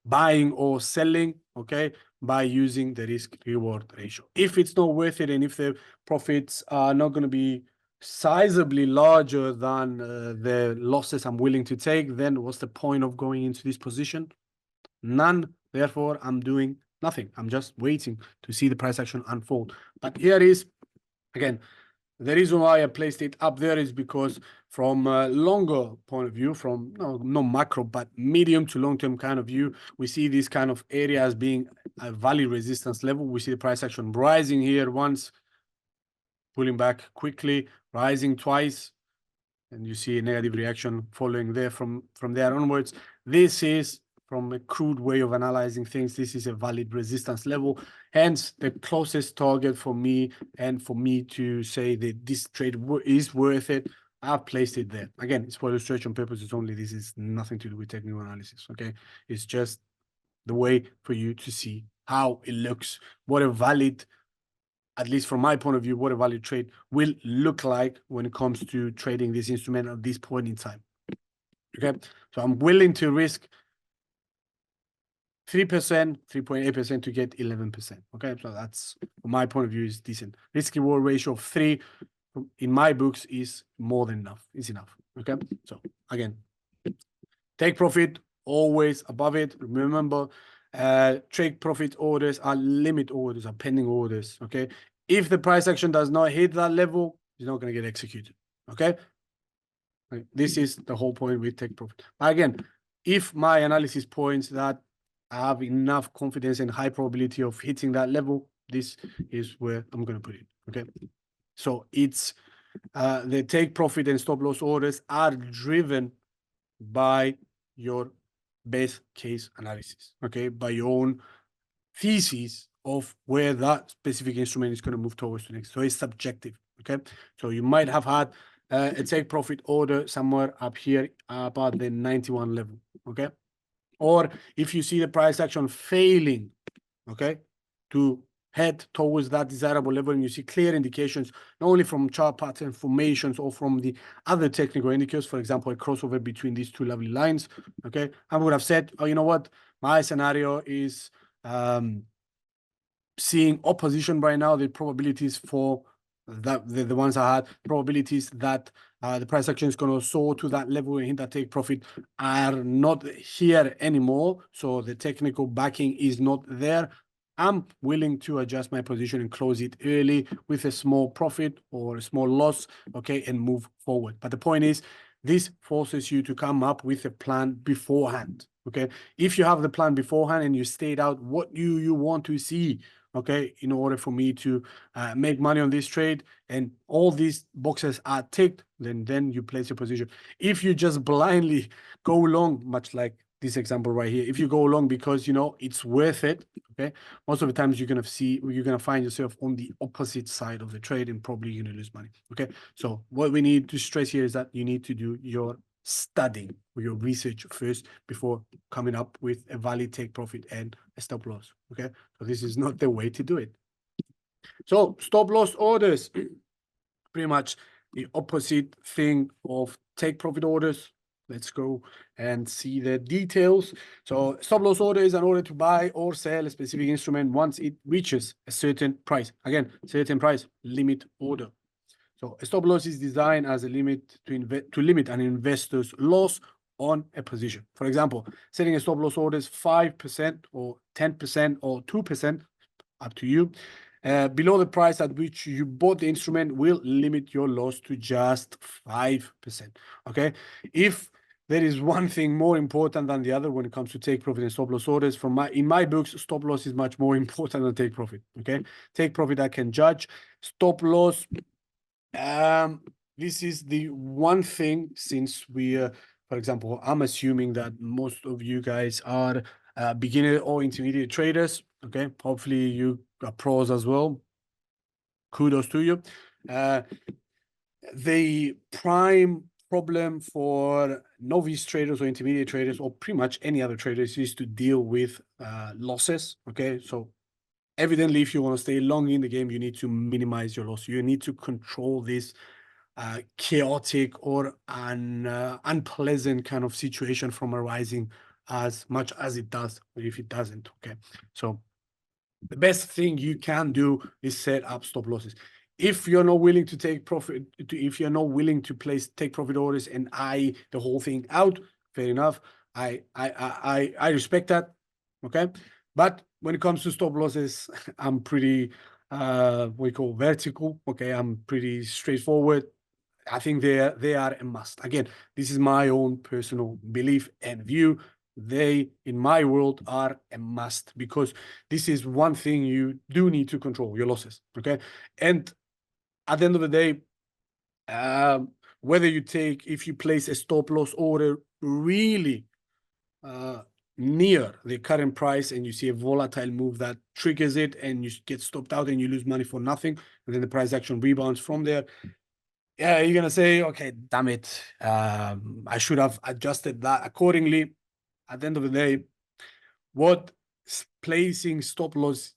buying or selling, okay, by using the risk reward ratio. If it's not worth it and if the profits are not going to be sizably larger than the losses I'm willing to take, then what's the point of going into this position? None. Therefore, I'm doing nothing. I'm just waiting to see the price action unfold. But here is, again, the reason why I placed it up there is because from a longer point of view, from no macro, but medium to long-term kind of view, we see these kind of areas being a valid resistance level. We see the price action rising here once, pulling back quickly, rising twice, and you see a negative reaction following there from there onwards. This is, from a crude way of analyzing things, this is a valid resistance level. Hence, the closest target for me and for me to say that this trade is worth it, I've placed it there. Again, it's for illustration purposes only. This is nothing to do with technical analysis, okay? It's just the way for you to see how it looks, what a valid, at least from my point of view, what a valid trade will look like when it comes to trading this instrument at this point in time. Okay, so I'm willing to risk 3%, 3.8% to get 11%. Okay, so that's, from my point of view, is decent. Risk reward ratio of 3. in my books is more than enough. It's enough. Okay. So again, take profit always above it. Remember, take profit orders are limit orders, are pending orders. Okay. If the price action does not hit that level, it's not going to get executed. Okay. Right. This is the whole point with take profit. But again, if my analysis points that I have enough confidence and high probability of hitting that level, this is where I'm going to put it. Okay. So it's the take profit and stop loss orders are driven by your base case analysis. Okay. By your own thesis of where that specific instrument is going to move towards the next. So it's subjective. Okay. So you might have had a take profit order somewhere up here about the 91 level. Okay. Or if you see the price action failing, okay, to head towards that desirable level, and you see clear indications, not only from chart pattern formations or from the other technical indicators, for example, a crossover between these two lovely lines, okay, I would have said, oh, you know what, my scenario is seeing opposition right now. The probabilities for that, the ones I had, probabilities that the price action is going to soar to that level and hit that take profit are not here anymore. So the technical backing is not there. I'm willing to adjust my position and close it early with a small profit or a small loss, okay, and move forward. But the point is, this forces you to come up with a plan beforehand, okay? If you have the plan beforehand and you state out what you want to see, okay, in order for me to make money on this trade, and all these boxes are ticked, then you place your position. If you just blindly go long, much like this example right here, if you go long because you know it's worth it, okay, most of the times you're gonna find yourself on the opposite side of the trade and probably you're gonna lose money. Okay, so what we need to stress here is that you need to do your studying or your research first before coming up with a valid take profit and a stop loss. Okay, so this is not the way to do it. So stop loss orders, pretty much the opposite thing of take profit orders. Let's go and see the details. So stop loss order is an order to buy or sell a specific instrument once it reaches a certain price. Again, certain price, limit order. So a stop loss is designed as a limit to limit an investor's loss on a position. For example, setting a stop loss order is 5% or 10% or 2%, up to you. Below the price at which you bought the instrument will limit your loss to just 5%. Okay. If there is one thing more important than the other when it comes to take profit and stop loss orders, in my books, stop loss is much more important than take profit. Okay. Take profit I can judge. Stop loss, this is the one thing, since we, for example, I'm assuming that most of you guys are beginner or intermediate traders. Okay, hopefully you are pros as well. Kudos to you. The prime problem for novice traders or intermediate traders or pretty much any other traders is to deal with losses. Okay, so evidently, if you want to stay long in the game, you need to minimize your loss. You need to control this chaotic or unpleasant kind of situation from arising as much as it does, if it doesn't. Okay, so the best thing you can do is set up stop losses. If you're not willing to take profit, if you're not willing to take profit orders and eye the whole thing out, fair enough. I respect that. Okay, but when it comes to stop losses, I'm pretty we call vertical. Okay, I'm pretty straightforward. I think they are a must. Again, this is my own personal belief and view. They, in my world, are a must, because this is one thing you do need to control, your losses. Okay, and at the end of the day, whether if you place a stop loss order really near the current price and you see a volatile move that triggers it and you get stopped out and you lose money for nothing, and then the price action rebounds from there, yeah, you're gonna say, okay, damn it, I should have adjusted that accordingly. At the end of the day, what placing stop loss,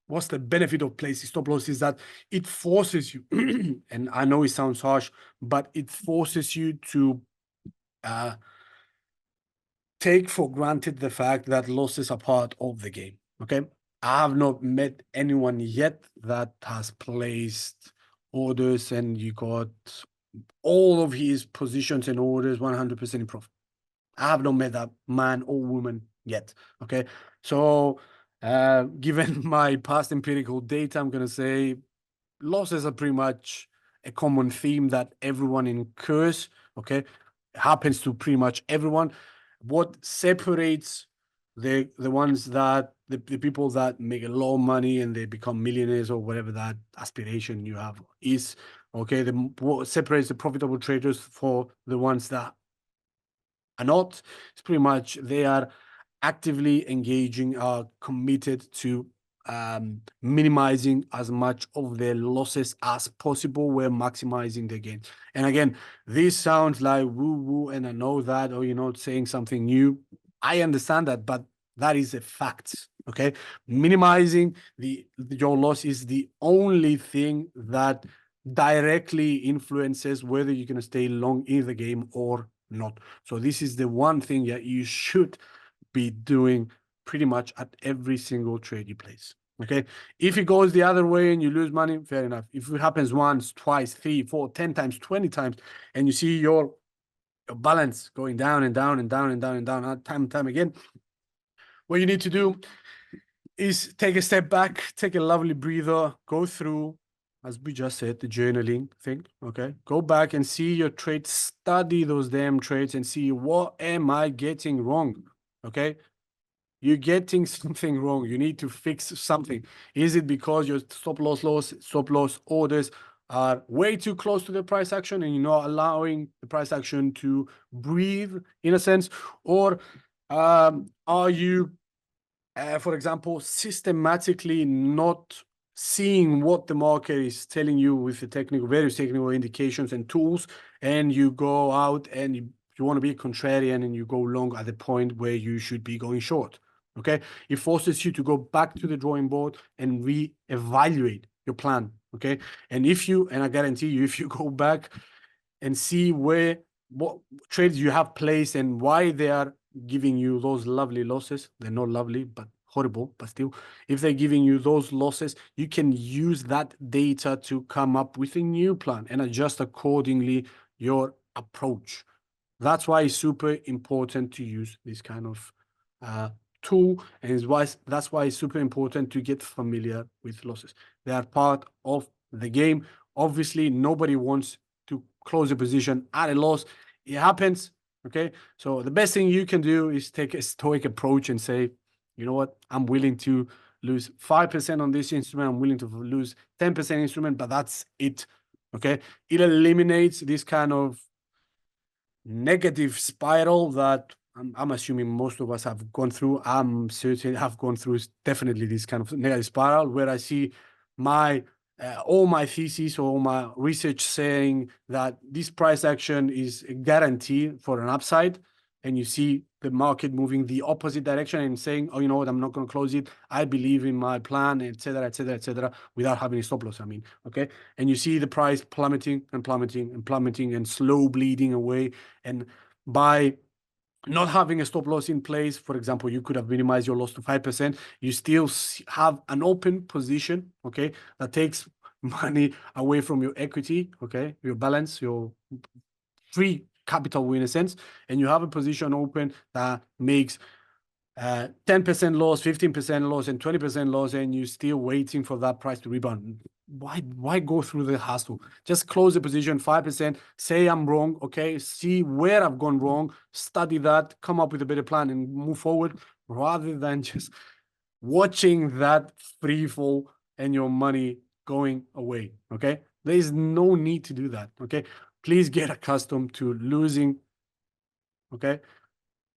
what's the benefit of placing stop loss is that it forces you, and I know it sounds harsh, but it forces you to take for granted the fact that losses are part of the game. Okay, I have not met anyone yet that has placed orders and you got all of his positions and orders 100% in profit. I have not met that man or woman yet. Okay. So, given my past empirical data, I'm going to say losses are pretty much a common theme that everyone incurs. Okay. It happens to pretty much everyone. What separates the ones that the people that make a lot of money and they become millionaires or whatever that aspiration you have is, okay, what separates the profitable traders for the ones that are not, it's pretty much they are actively engaging, are committed to minimizing as much of their losses as possible. We're maximizing the gain. And again, this sounds like woo-woo, and I know that, or you're not saying something new. I understand that, but that is a fact. Okay, minimizing your loss is the only thing that directly influences whether you're going to stay long in the game or not. So this is the one thing that you should be doing pretty much at every single trade you place. Okay. If it goes the other way and you lose money, fair enough. If it happens once, twice, 3, 4, 10 times, 20 times, and you see your balance going down and down and down and down and down, time and time again, what you need to do is take a step back, take a lovely breather, go through, as we just said, the journaling thing. Okay. Go back and see your trades, study those damn trades and see what am I getting wrong. Okay. You're getting something wrong. You need to fix something. Is it because your stop loss orders are way too close to the price action and you're not allowing the price action to breathe in a sense? Or are you, for example, systematically not seeing what the market is telling you with the various technical indications and tools, and you go out and you want to be contrarian and you go long at the point where you should be going short? Okay, it forces you to go back to the drawing board and re-evaluate your plan. Okay, and I guarantee you, if you go back and see what trades you have placed and why they are giving you those lovely losses, they're not lovely but horrible, but still, if they're giving you those losses, you can use that data to come up with a new plan and adjust accordingly your approach. That's why it's super important to use this kind of tool, and that's why it's super important to get familiar with losses. They are part of the game. Obviously, nobody wants to close a position at a loss. It happens. Okay, so the best thing you can do is take a stoic approach and say, you know what, I'm willing to lose 5% on this instrument. I'm willing to lose 10% instrument, but that's it. Okay, it eliminates this kind of negative spiral that I'm assuming most of us have gone through. I'm certain have gone through definitely this kind of negative spiral where I see my all my thesis or all my research saying that this price action is a guarantee for an upside, and you see the market moving the opposite direction and saying, oh, you know what, I'm not going to close it. I believe in my plan, etc., etc., etc., without having a stop loss. I mean, okay. And you see the price plummeting and plummeting and plummeting and slow bleeding away. And by not having a stop loss in place, for example, you could have minimized your loss to 5%. You still have an open position, okay, that takes money away from your equity, okay, your balance, your free capital in a sense, and you have a position open that makes 10% loss, 15% loss, and 20% loss, and you're still waiting for that price to rebound. Why go through the hassle? Just close the position 5%, say I'm wrong, okay, see where I've gone wrong, study that, come up with a better plan and move forward, rather than just watching that free fall and your money going away. Okay, there is no need to do that. Okay, please get accustomed to losing, okay,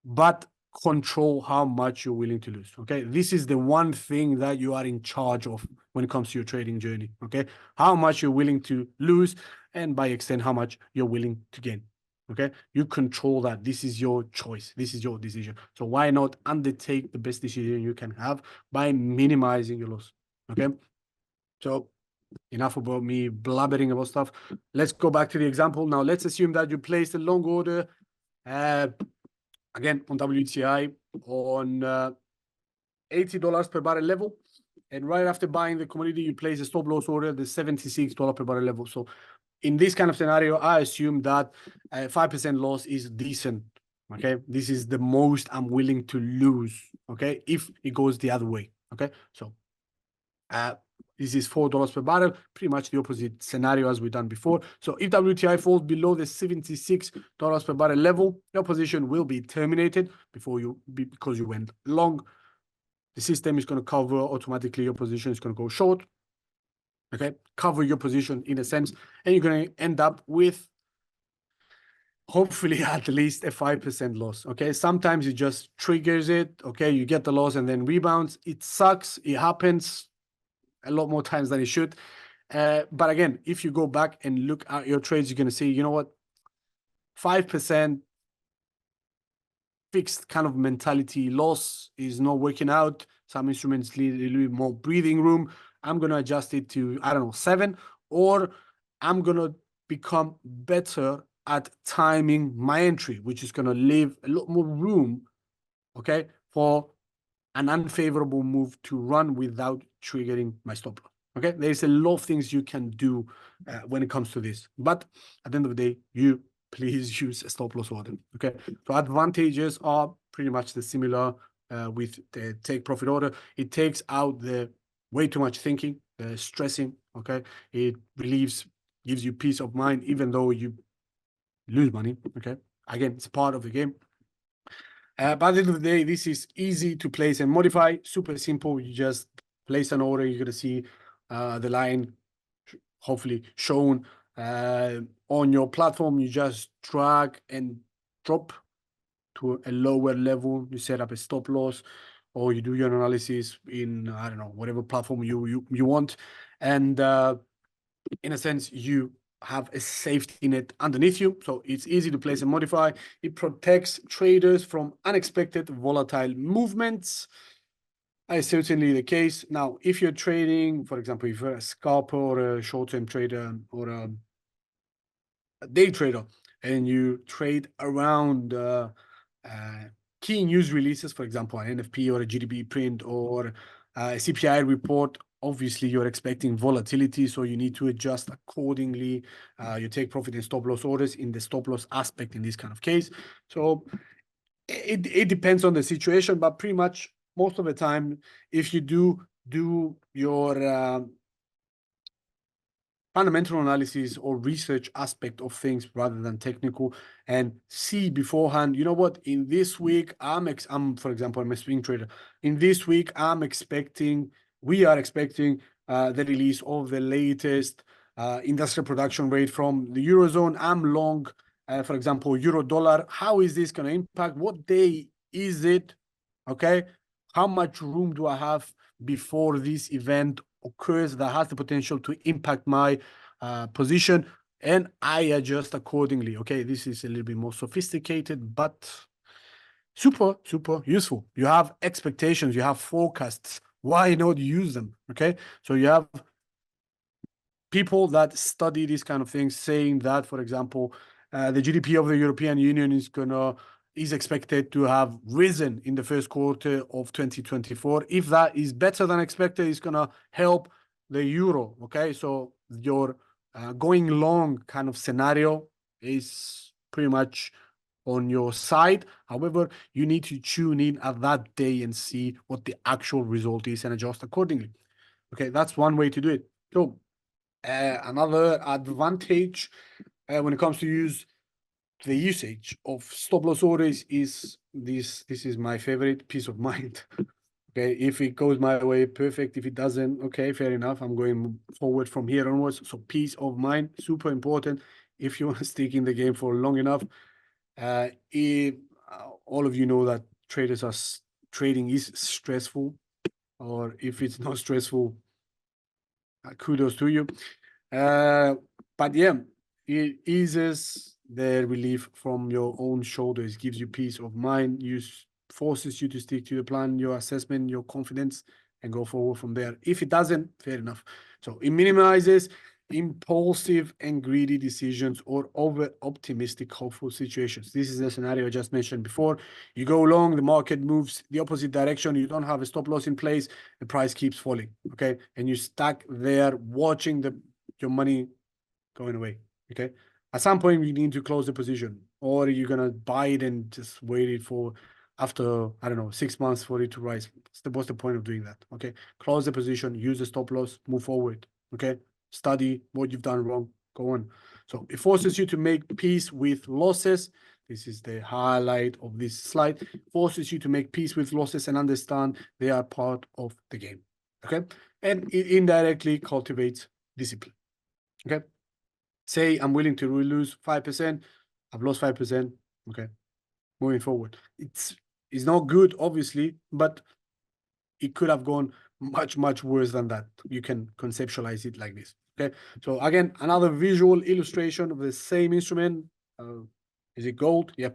but control how much you're willing to lose. Okay, this is the one thing that you are in charge of when it comes to your trading journey. Okay, how much you're willing to lose, and by extent how much you're willing to gain. Okay, you control that. This is your choice, this is your decision. So why not undertake the best decision you can have by minimizing your loss? Okay, so enough about me blabbering about stuff. Let's go back to the example. Now let's assume that you placed a long order again on WTI on $80 per barrel level. and right after buying the commodity, you place a stop loss order at the $76 per barrel level. So in this kind of scenario, I assume that 5% loss is decent. Okay, this is the most I'm willing to lose. Okay, if it goes the other way. Okay, so this is $4 per barrel, pretty much the opposite scenario as we've done before. So if WTI falls below the $76 per barrel level, your position will be terminated because you went long. The system is going to cover automatically your position. Is going to go short. Okay, cover your position in a sense, and you're going to end up with hopefully at least a 5% loss. Okay, sometimes it just triggers it. Okay, you get the loss and then rebounds. It sucks. It happens a lot more times than it should. But again, if you go back and look at your trades, you're going to see, you know what, 5% fixed kind of mentality loss is not working out. Some instruments need a little bit more breathing room. I'm going to adjust it to, I don't know, 7, or I'm going to become better at timing my entry, which is going to leave a lot more room, okay, for an unfavorable move to run without triggering my stop loss. Okay, there's a lot of things you can do when it comes to this, but at the end of the day, you please use a stop loss order. Okay, so advantages are pretty much the similar with the take profit order. It takes out the way too much thinking, the stressing. Okay, it gives you peace of mind, even though you lose money. Okay, again, it's part of the game. But at the end of the day, this is easy to place and modify. Super simple. You just place an order. You're going to see the line hopefully shown on your platform. You just drag and drop to a lower level. You set up a stop loss, or you do your analysis in, I don't know, whatever platform you want. And in a sense, you have a safety net underneath you. So it's easy to place and modify. It protects traders from unexpected volatile movements. That is certainly the case. Now, if you're trading, for example, if you're a scalper or a short-term trader or a day trader, and you trade around key news releases, for example, an NFP or a GDP print or a CPI report, obviously you're expecting volatility, so you need to adjust accordingly. You take profit and stop loss orders in the stop loss aspect in this kind of case. So it depends on the situation, but pretty much most of the time, if you do your fundamental analysis or research aspect of things rather than technical, and see beforehand, you know what, in this week, for example, I'm a swing trader. In this week, we are expecting the release of the latest industrial production rate from the Eurozone. I'm long, for example, Euro dollar. How is this going to impact? What day is it? Okay. How much room do I have before this event occurs that has the potential to impact my position, and I adjust accordingly. Okay, this is a little bit more sophisticated, but super useful. You have expectations, you have forecasts. Why not use them? Okay, so you have people that study these kind of things saying that, for example, the GDP of the European Union is expected to have risen in the first quarter of 2024. If that is better than expected, it's going to help the euro. Okay, so your going long kind of scenario is pretty much on your side. However, you need to tune in at that day and see what the actual result is and adjust accordingly. Okay, that's one way to do it. So another advantage when it comes to the usage of stop loss orders is this is my favorite, peace of mind. Okay, if it goes my way, perfect. If it doesn't, okay, fair enough, I'm going forward from here onwards. So peace of mind, super important if you want to stick in the game for long enough. If all of you know that trading is stressful, or if it's not stressful, kudos to you. But yeah, it eases the relief from your own shoulders, gives you peace of mind, forces you to stick to the plan, your assessment, your confidence, and go forward from there. If it doesn't, fair enough. So it minimizes impulsive and greedy decisions or over optimistic hopeful situations. This is the scenario I just mentioned before. You go long, the market moves the opposite direction, you don't have a stop loss in place, the price keeps falling, okay, and you're stuck there watching your money going away, okay. At some point you need to close the position, or you're gonna buy it and just wait it for after, I don't know, 6 months for it to rise. What's the point of doing that? Okay, close the position, use the stop loss, move forward. Okay, study what you've done wrong, go on. So it forces you to make peace with losses. This is the highlight of this slide. Forces you to make peace with losses and understand they are part of the game. Okay, and it indirectly cultivates discipline. Okay, say I'm willing to lose 5%. I've lost 5%. Okay, moving forward. It's not good, obviously, but it could have gone much, much worse than that. You can conceptualize it like this. Okay, so again, another visual illustration of the same instrument. Is it gold? Yeah.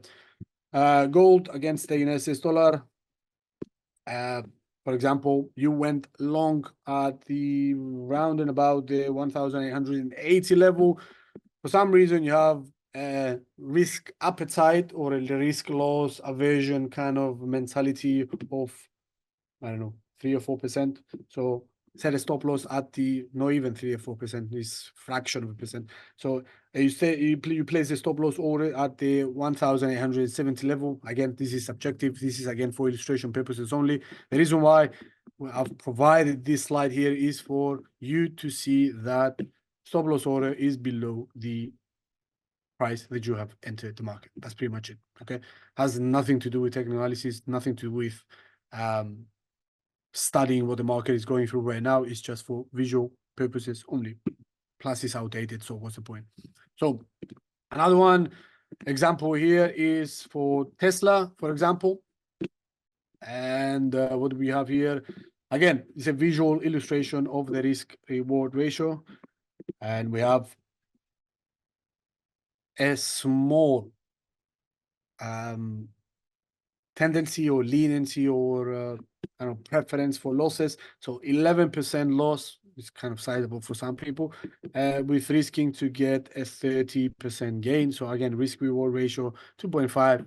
Gold against the United States dollar. For example, you went long at the round and about the 1,880 level. For some reason, you have a risk appetite or a risk loss aversion kind of mentality of, I don't know, 3 or 4%. So set a stop loss at the, not even 3 or 4%, this fraction of a percent. So you place the stop loss order at the 1,870 level. Again, this is subjective. This is again for illustration purposes only. The reason why I've provided this slide here is for you to see that stop loss order is below the price that you have entered the market. That's pretty much it. Okay, has nothing to do with technical analysis, nothing to do with studying what the market is going through right now. Is just for visual purposes only. Plus it's outdated, so what's the point? So another one example here is for Tesla, for example. And what do we have here? Again, it's a visual illustration of the risk reward ratio. And we have a small tendency or leniency or I don't know, preference for losses. So 11% loss is kind of sizable for some people, with risking to get a 30% gain. So again, risk reward ratio 2.5.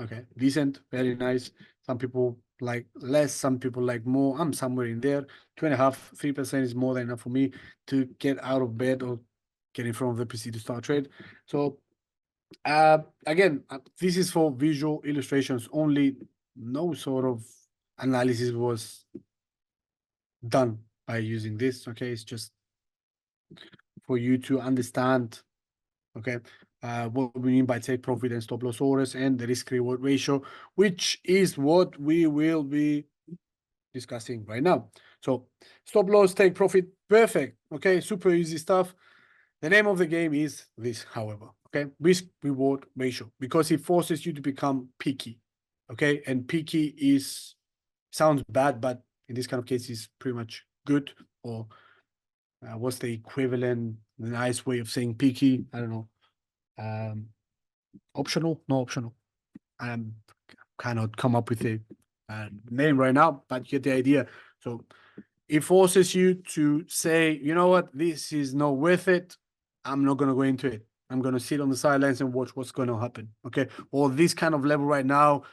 Okay, decent, very nice. Some people like less, some people like more. I'm somewhere in there. 2.5, 3% is more than enough for me to get out of bed or get in front of the PC to start trade. So again, this is for visual illustrations only. No sort of analysis was done by using this. Okay, it's just for you to understand. Okay, what we mean by take profit and stop loss orders and the risk reward ratio, which is what we will be discussing right now. So stop loss, take profit, perfect. Okay, super easy stuff. The name of the game is this, however, okay, risk reward ratio, because it forces you to become picky. Okay, and picky sounds bad, but in this kind of case is pretty much good. Or what's the equivalent, the nice way of saying picky? I don't know. Optional, no optional. I cannot come up with a name right now, but you get the idea. So it forces you to say, you know what, this is not worth it. I'm not going to go into it. I'm going to sit on the sidelines and watch what's going to happen. Okay. Or this kind of level right now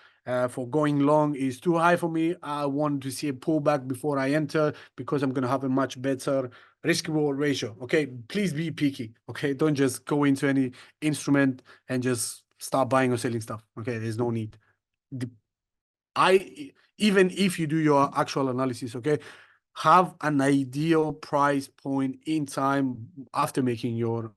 for going long is too high for me. I want to see a pullback before I enter because I'm going to have a much better risk reward ratio. Okay. Please be picky. Okay. Don't just go into any instrument and just start buying or selling stuff. Okay. There's no need. Even if you do your actual analysis, okay, have an ideal price point in time after making your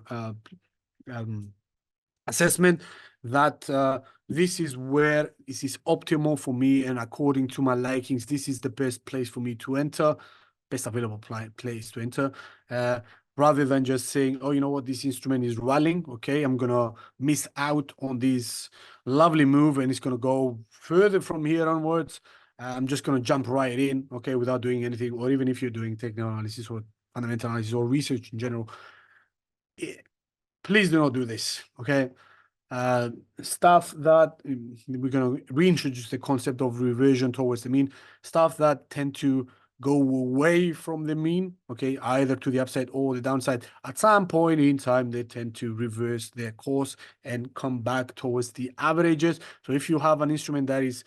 assessment that this is where this is optimal for me, and according to my likings, this is the best place for me to enter, best available place to enter, rather than just saying, oh, you know what, this instrument is rallying, okay, I'm gonna miss out on this lovely move and it's gonna go further from here onwards. I'm just gonna jump right in, okay, without doing anything. Or even if you're doing technical analysis or fundamental analysis or research in general, please do not do this, okay? Stuff that we're going to reintroduce the concept of reversion towards the mean, stuff that tend to go away from the mean, okay, either to the upside or the downside. At some point in time, they tend to reverse their course and come back towards the averages. So if you have an instrument that is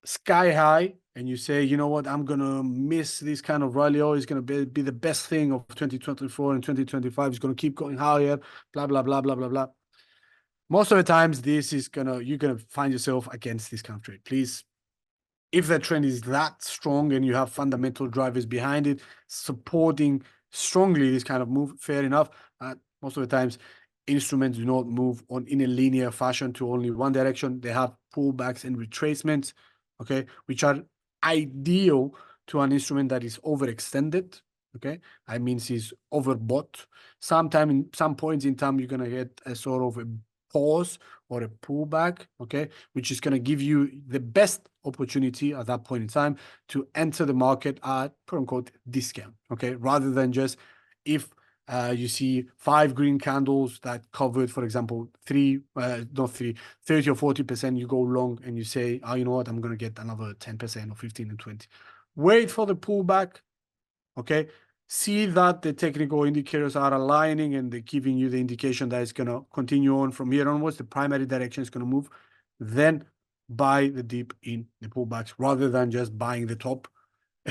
sky high and you say, you know what, I'm gonna miss this kind of rally, or it's gonna be the best thing of 2024 and 2025, it's gonna keep going higher, blah blah blah blah blah blah. Most of the times this is you're gonna find yourself against this kind of trade. Please, if the trend is that strong and you have fundamental drivers behind it supporting strongly this kind of move, fair enough. Most of the times instruments do not move in a linear fashion to only one direction. They have pullbacks and retracements, okay, which are ideal to an instrument that is overextended. Okay, I mean, it's overbought. Some points in time, you're gonna get a sort of a pause or a pullback, okay, which is gonna give you the best opportunity at that point in time to enter the market at quote unquote discount, okay, rather than just if you see 5 green candles that covered, for example, 30 or 40%, you go long and you say, oh, you know what, I'm going to get another 10% or 15 and 20. Wait for the pullback, okay? See that the technical indicators are aligning and they're giving you the indication that it's going to continue on from here onwards. The primary direction is going to move. Then buy the dip in the pullbacks rather than just buying the top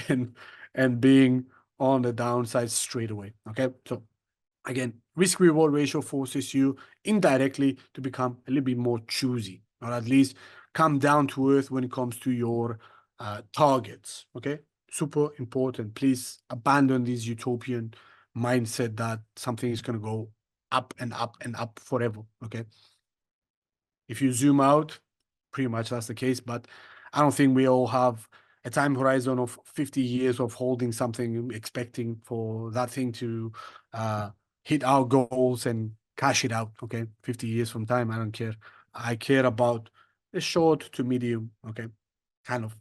and being on the downside straight away. Okay, so again, risk reward ratio forces you indirectly to become a little bit more choosy, or at least come down to earth when it comes to your targets. Okay, super important. Please abandon this utopian mindset that something is going to go up and up and up forever. Okay, if you zoom out, pretty much that's the case, but I don't think we all have a time horizon of 50 years of holding something, expecting for that thing to hit our goals and cash it out. Okay, 50 years from time, I don't care. I care about a short to medium, okay, kind of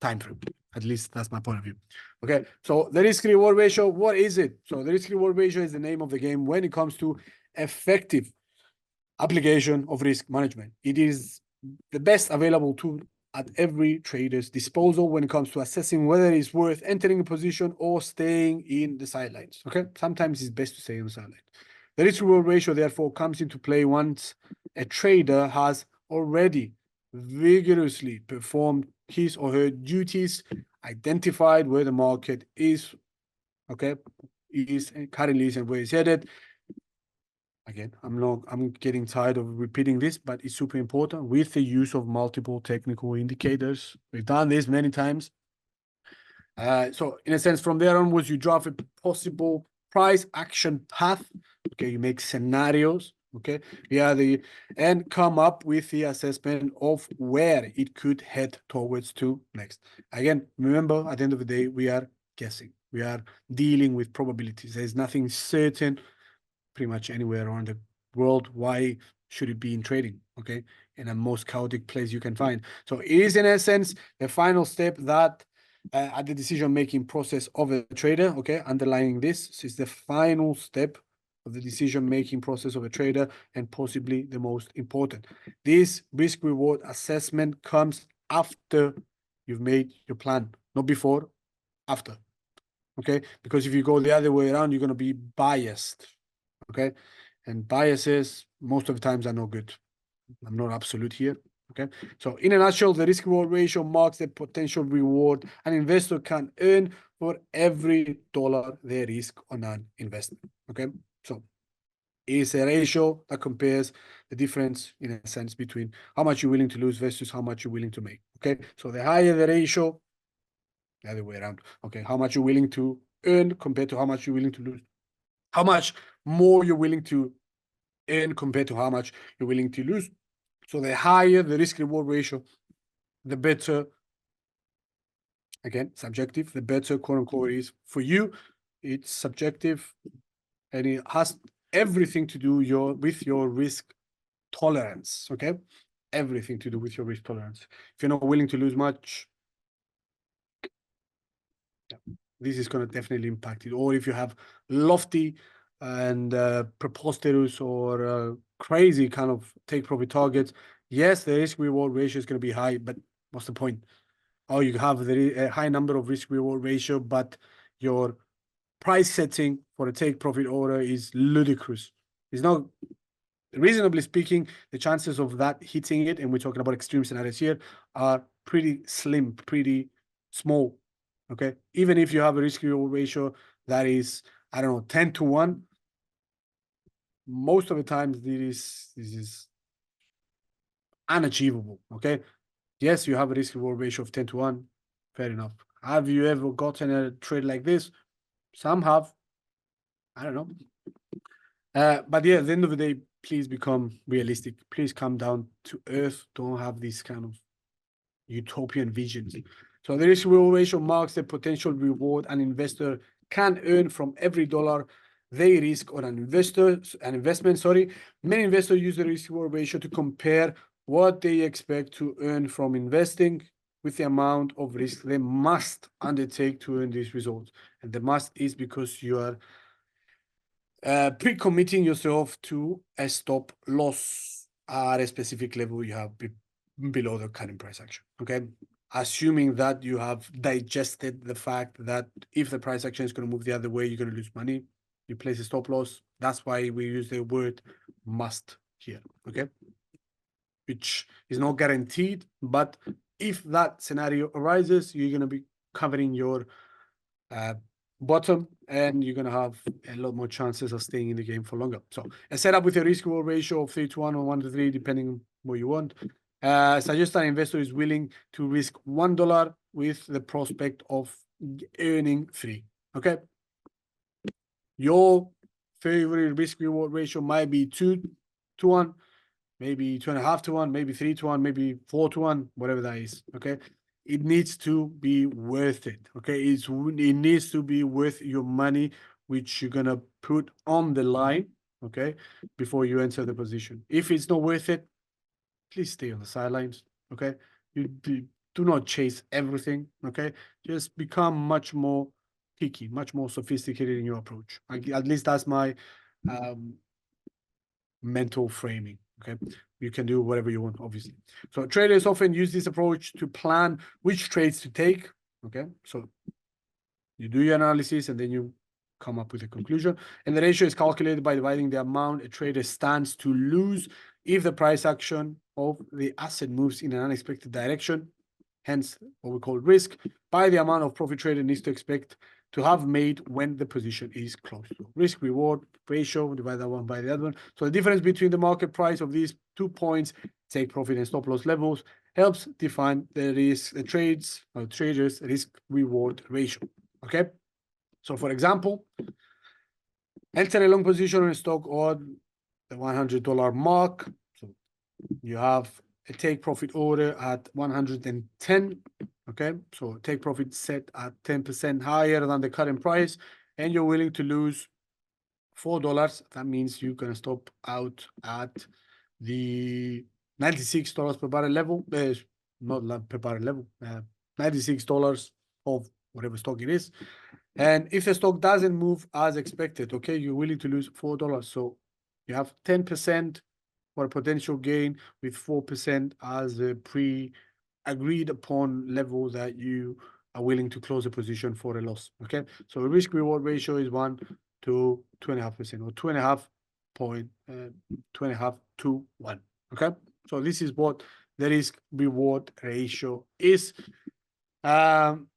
time frame. At least that's my point of view. Okay, so the risk reward ratio, what is it? So the risk reward ratio is the name of the game when it comes to effective application of risk management. It is the best available tool at every trader's disposal when it comes to assessing whether it's worth entering a position or staying in the sidelines. Okay, sometimes it's best to stay on the sidelines. The risk reward ratio, therefore, comes into play once a trader has already vigorously performed his or her duties, identified where the market is, okay, is currently is and where it's headed. Again, I'm getting tired of repeating this, but it's super important with the use of multiple technical indicators. We've done this many times. So in a sense, from there onwards, you draft a possible price action path. Okay, you make scenarios. Okay, and come up with the assessment of where it could head towards to next. Again, remember, at the end of the day, we are guessing. We are dealing with probabilities. There's nothing certain pretty much anywhere around the world. Why should it be in trading? Okay, in a most chaotic place you can find. So it is, in essence, the final step that at the decision-making process of a trader. Okay, underlying this is the final step of the decision-making process of a trader, and possibly the most important. This risk-reward assessment comes after you've made your plan, not before, after. Okay, because if you go the other way around, you're going to be biased. Okay, and biases most of the times are no good. I'm not absolute here. Okay, so in a nutshell, the risk reward ratio marks the potential reward an investor can earn for every dollar they risk on an investment. Okay, so it's a ratio that compares the difference, in a sense, between how much you're willing to lose versus how much you're willing to make. Okay, so the higher the ratio, the other way around. Okay, how much you're willing to earn compared to how much you're willing to lose. How much more you're willing to earn compared to how much you're willing to lose. So the higher the risk reward ratio, the better, again, subjective, the better quote unquote is for you. It's subjective and it has everything to do with your risk tolerance. Okay, everything to do with your risk tolerance. If you're not willing to lose much, this is going to definitely impact it. Or if you have lofty and preposterous or crazy kind of take profit targets, yes, the risk reward ratio is going to be high, but what's the point? or you have a high number of risk reward ratio, but your price setting for a take profit order is ludicrous. It's not, reasonably speaking, the chances of that hitting it, and we're talking about extreme scenarios here, are pretty slim, pretty small. Okay, even if you have a risk reward ratio that is, I don't know, 10 to 1, most of the times this is unachievable. Okay, yes, you have a risk reward ratio of 10 to 1, fair enough. Have you ever gotten a trade like this? Some have, I don't know. But yeah, at the end of the day, please become realistic. Please come down to earth. Don't have these kind of utopian visions. So the risk reward ratio marks the potential reward an investor can earn from every dollar they risk on an investment. Many investors use the risk reward ratio to compare what they expect to earn from investing with the amount of risk they must undertake to earn these results. And the must is because you are pre-committing yourself to a stop loss at a specific level you have below the current price action. Okay, assuming that you have digested the fact that if the price action is going to move the other way, you're going to lose money. You place a stop loss. That's why we use the word must here. Okay, which is not guaranteed, but if that scenario arises, you're going to be covering your bottom, and you're going to have a lot more chances of staying in the game for longer. So a setup with a risk reward ratio of 3 to 1 or 1 to 3, depending on what you want. Suggest an investor is willing to risk $1 with the prospect of earning 3. Okay. Your favorite risk reward ratio might be 2 to 1, maybe 2.5 to 1, maybe 3 to 1, maybe 4 to 1, whatever that is. Okay. It needs to be worth it. Okay. It needs to be worth your money, which you're going to put on the line. Okay. Before you enter the position. If it's not worth it, please stay on the sidelines. Okay. You do not chase everything. Okay. Just become much more picky, much more sophisticated in your approach. At least that's my mental framing. Okay, you can do whatever you want, obviously. So traders often use this approach to plan which trades to take. Okay, so you do your analysis and then you come up with a conclusion. And the ratio is calculated by dividing the amount a trader stands to lose if the price action of the asset moves in an unexpected direction, hence what we call risk, by the amount of profit trader needs to expect to have made when the position is closed. So risk reward ratio, divide that one by the other one. So the difference between the market price of these 2 points, take profit and stop loss levels, helps define the risk, the traders risk reward ratio. Okay. So for example, enter a long position on a stock on the $100 mark. So you have a take profit order at 110. Okay, so take profit set at 10% higher than the current price, and you're willing to lose $4. That means you're gonna stop out at the $96 per barrel level. Not per barrel level, $96 of whatever stock it is. And if the stock doesn't move as expected, okay, you're willing to lose $4. So you have 10% for a potential gain with 4% as a pre-agreed upon level that you are willing to close a position for a loss. Okay, so the risk reward ratio is 1 to 2.5%, or 2.5 to 1. Okay, so this is what the risk reward ratio is. I'm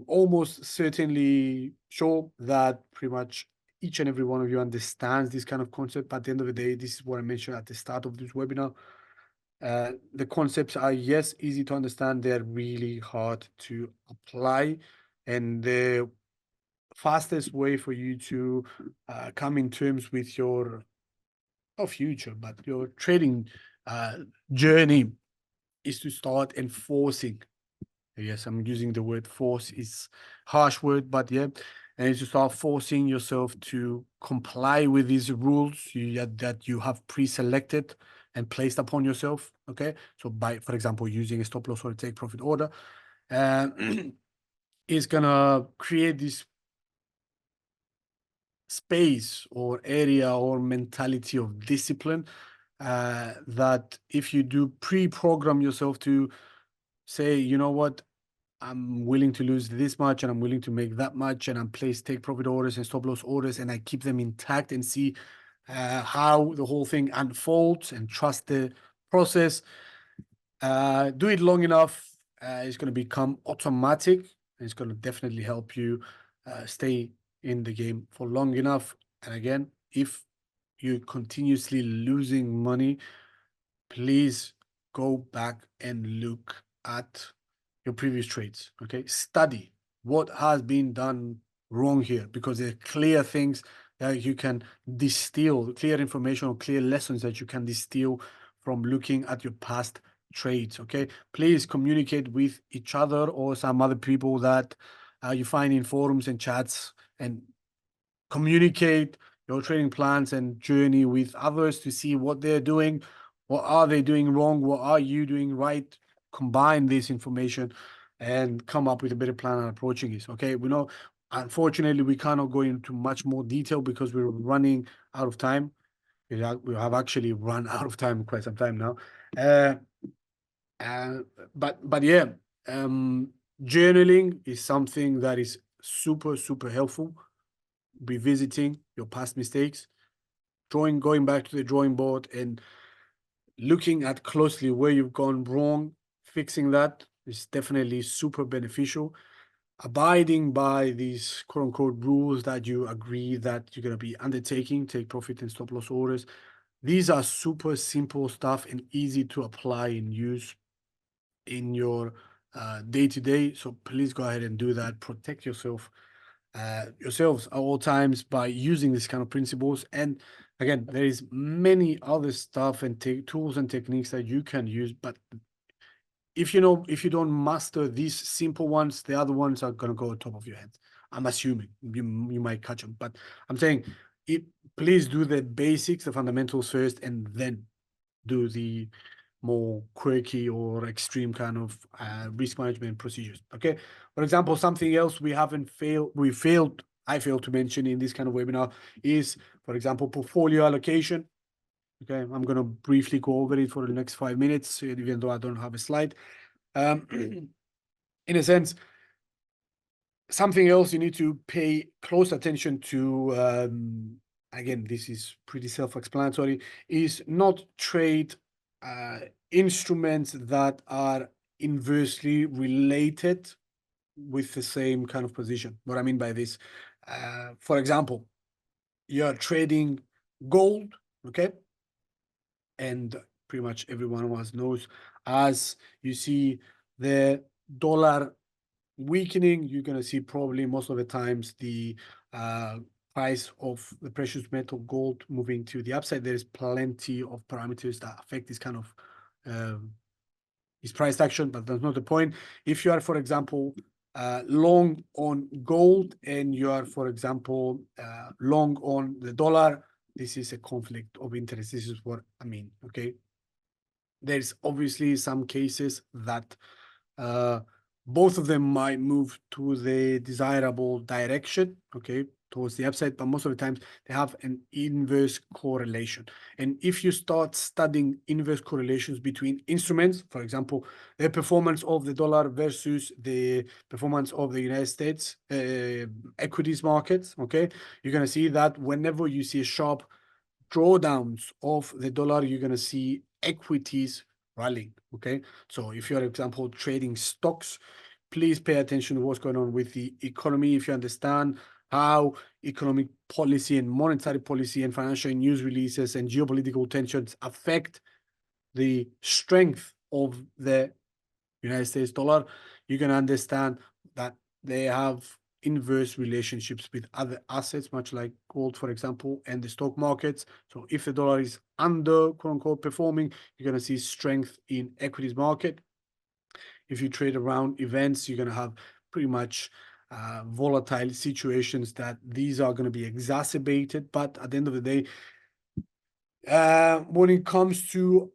almost certainly sure that pretty much each and every one of you understands this kind of concept. But at the end of the day, this is what I mentioned at the start of this webinar. The concepts are, yes, easy to understand. They're really hard to apply. And the fastest way for you to come in terms with your, not future, but your trading journey is to start enforcing. Yes, I'm using the word force. It's harsh word, but yeah. And to start forcing yourself to comply with these rules that you have pre-selected and placed upon yourself. Okay. So by, for example, using a stop loss or a take profit order, is gonna create this space or area or mentality of discipline that if you do pre-program yourself to say, you know what, I'm willing to lose this much and I'm willing to make that much, and I'm place take profit orders and stop loss orders, and I keep them intact and see how the whole thing unfolds and trust the process. Do it long enough, it's going to become automatic. And it's going to definitely help you stay in the game for long enough. And again, if you're continuously losing money, please go back and look at your previous trades. Okay, study what has been done wrong here, because there are clear things that you can distill, clear information or clear lessons that you can distill from looking at your past trades. Okay, please communicate with each other or some other people that you find in forums and chats, and communicate your trading plans and journey with others to see what they're doing, what are they doing wrong, what are you doing right. Combine this information and come up with a better plan on approaching this. Okay, we know, unfortunately, we cannot go into much more detail because we're running out of time. We have actually run out of time quite some time now. Uh, but yeah, journaling is something that is super helpful. Revisiting your past mistakes, going back to the drawing board and looking at closely where you've gone wrong, fixing that is definitely super beneficial. Abiding by these quote unquote rules that you agree that you're going to be undertaking, take profit and stop loss orders. These are super simple stuff and easy to apply and use in your day to day. So please go ahead and do that. Protect yourselves at all times by using this kind of principles. And again, there is many other stuff and tools and techniques that you can use. But if you don't master these simple ones, the other ones are gonna go on top of your head. I'm assuming you might catch them, but I'm saying please do the basics, the fundamentals first, and then do the more quirky or extreme kind of risk management procedures. Okay. For example, something else I failed to mention in this kind of webinar is, for example, portfolio allocation. Okay. I'm going to briefly go over it for the next 5 minutes, even though I don't have a slide. In a sense, something else you need to pay close attention to, again, this is pretty self-explanatory, is not trade instruments that are inversely related with the same kind of position. What I mean by this, for example, you're trading gold, okay? And pretty much everyone of us knows, as you see the dollar weakening, you're going to see probably most of the times the price of the precious metal gold moving to the upside. There's plenty of parameters that affect this kind of this price action, but that's not the point. If you are, for example, long on gold and you are, for example, long on the dollar, this is a conflict of interest. This is what I mean, okay? There's obviously some cases that both of them might move to the desirable direction, okay, towards the upside, but most of the times they have an inverse correlation. And if you start studying inverse correlations between instruments, for example, the performance of the dollar versus the performance of the United States equities markets, okay, you're going to see that whenever you see sharp drawdowns of the dollar, you're going to see equities rallying. Okay, so if you're, for example, trading stocks, please pay attention to what's going on with the economy. If you understand how economic policy and monetary policy and financial news releases and geopolitical tensions affect the strength of the United States dollar, you can understand that they have inverse relationships with other assets, much like gold, for example, and the stock markets. So if the dollar is under, quote unquote, performing, you're going to see strength in equities market. If you trade around events, you're going to have pretty much volatile situations that these are going to be exacerbated. But at the end of the day, when it comes to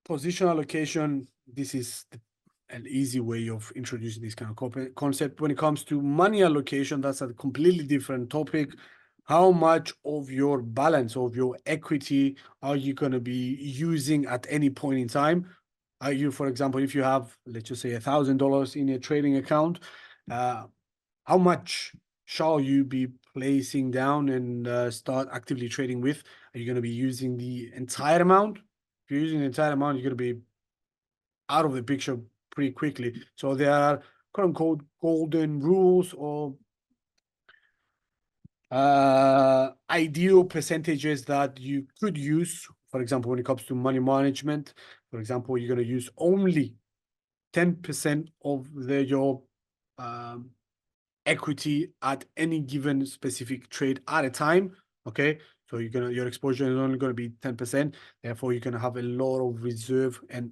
position allocation, this is an easy way of introducing this kind of concept. When it comes to money allocation, that's a completely different topic. How much of your balance, of your equity, are you going to be using at any point in time? For example, if you have, let's just say $1,000 in a trading account, how much shall you be placing down and start actively trading with? Are you going to be using the entire amount? If you're using the entire amount, you're going to be out of the picture pretty quickly. So there are quote unquote golden rules or ideal percentages that you could use. For example, when it comes to money management, for example, you're going to use only 10% of your equity at any given specific trade at a time. Okay, so your exposure is only going to be 10%. Therefore, you're going to have a lot of reserve and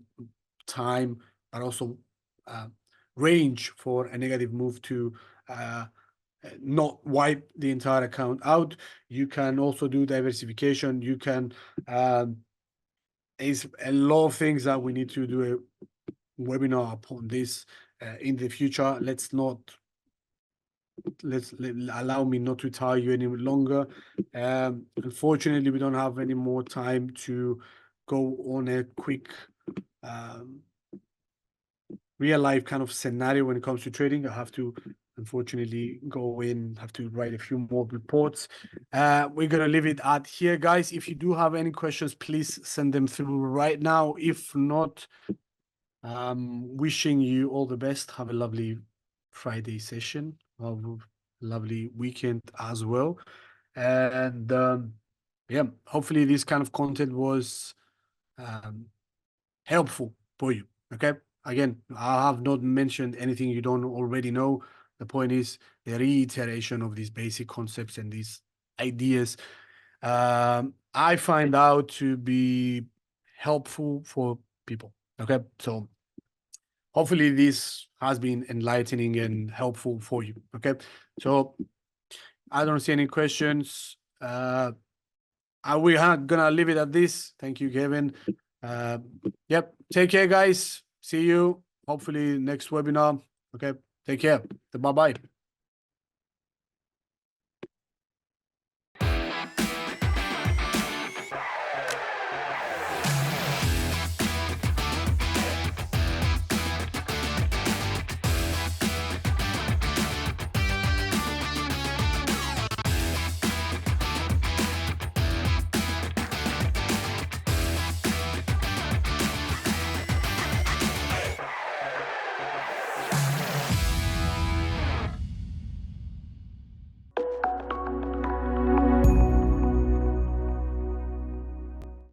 time, and also range for a negative move to not wipe the entire account out. You can also do diversification. You can there's a lot of things that we need to do a webinar upon this in the future. Allow me not to tire you any longer. Unfortunately, we don't have any more time to go on a quick real life kind of scenario when it comes to trading. I have to unfortunately go in, have to write a few more reports. We're gonna leave it at here, guys. If you do have any questions, please send them through right now. If not, wishing you all the best. Have a lovely Friday session. Have a lovely weekend as well. And yeah, hopefully this kind of content was helpful for you. Okay. Again, I have not mentioned anything you don't already know. The point is the reiteration of these basic concepts and these ideas. I find out to be helpful for people. Okay. So hopefully this has been enlightening and helpful for you. Okay. So I don't see any questions. We are gonna leave it at this. Thank you, Kevin. Yep. Take care, guys. See you hopefully next webinar. Okay. Take care. Bye-bye.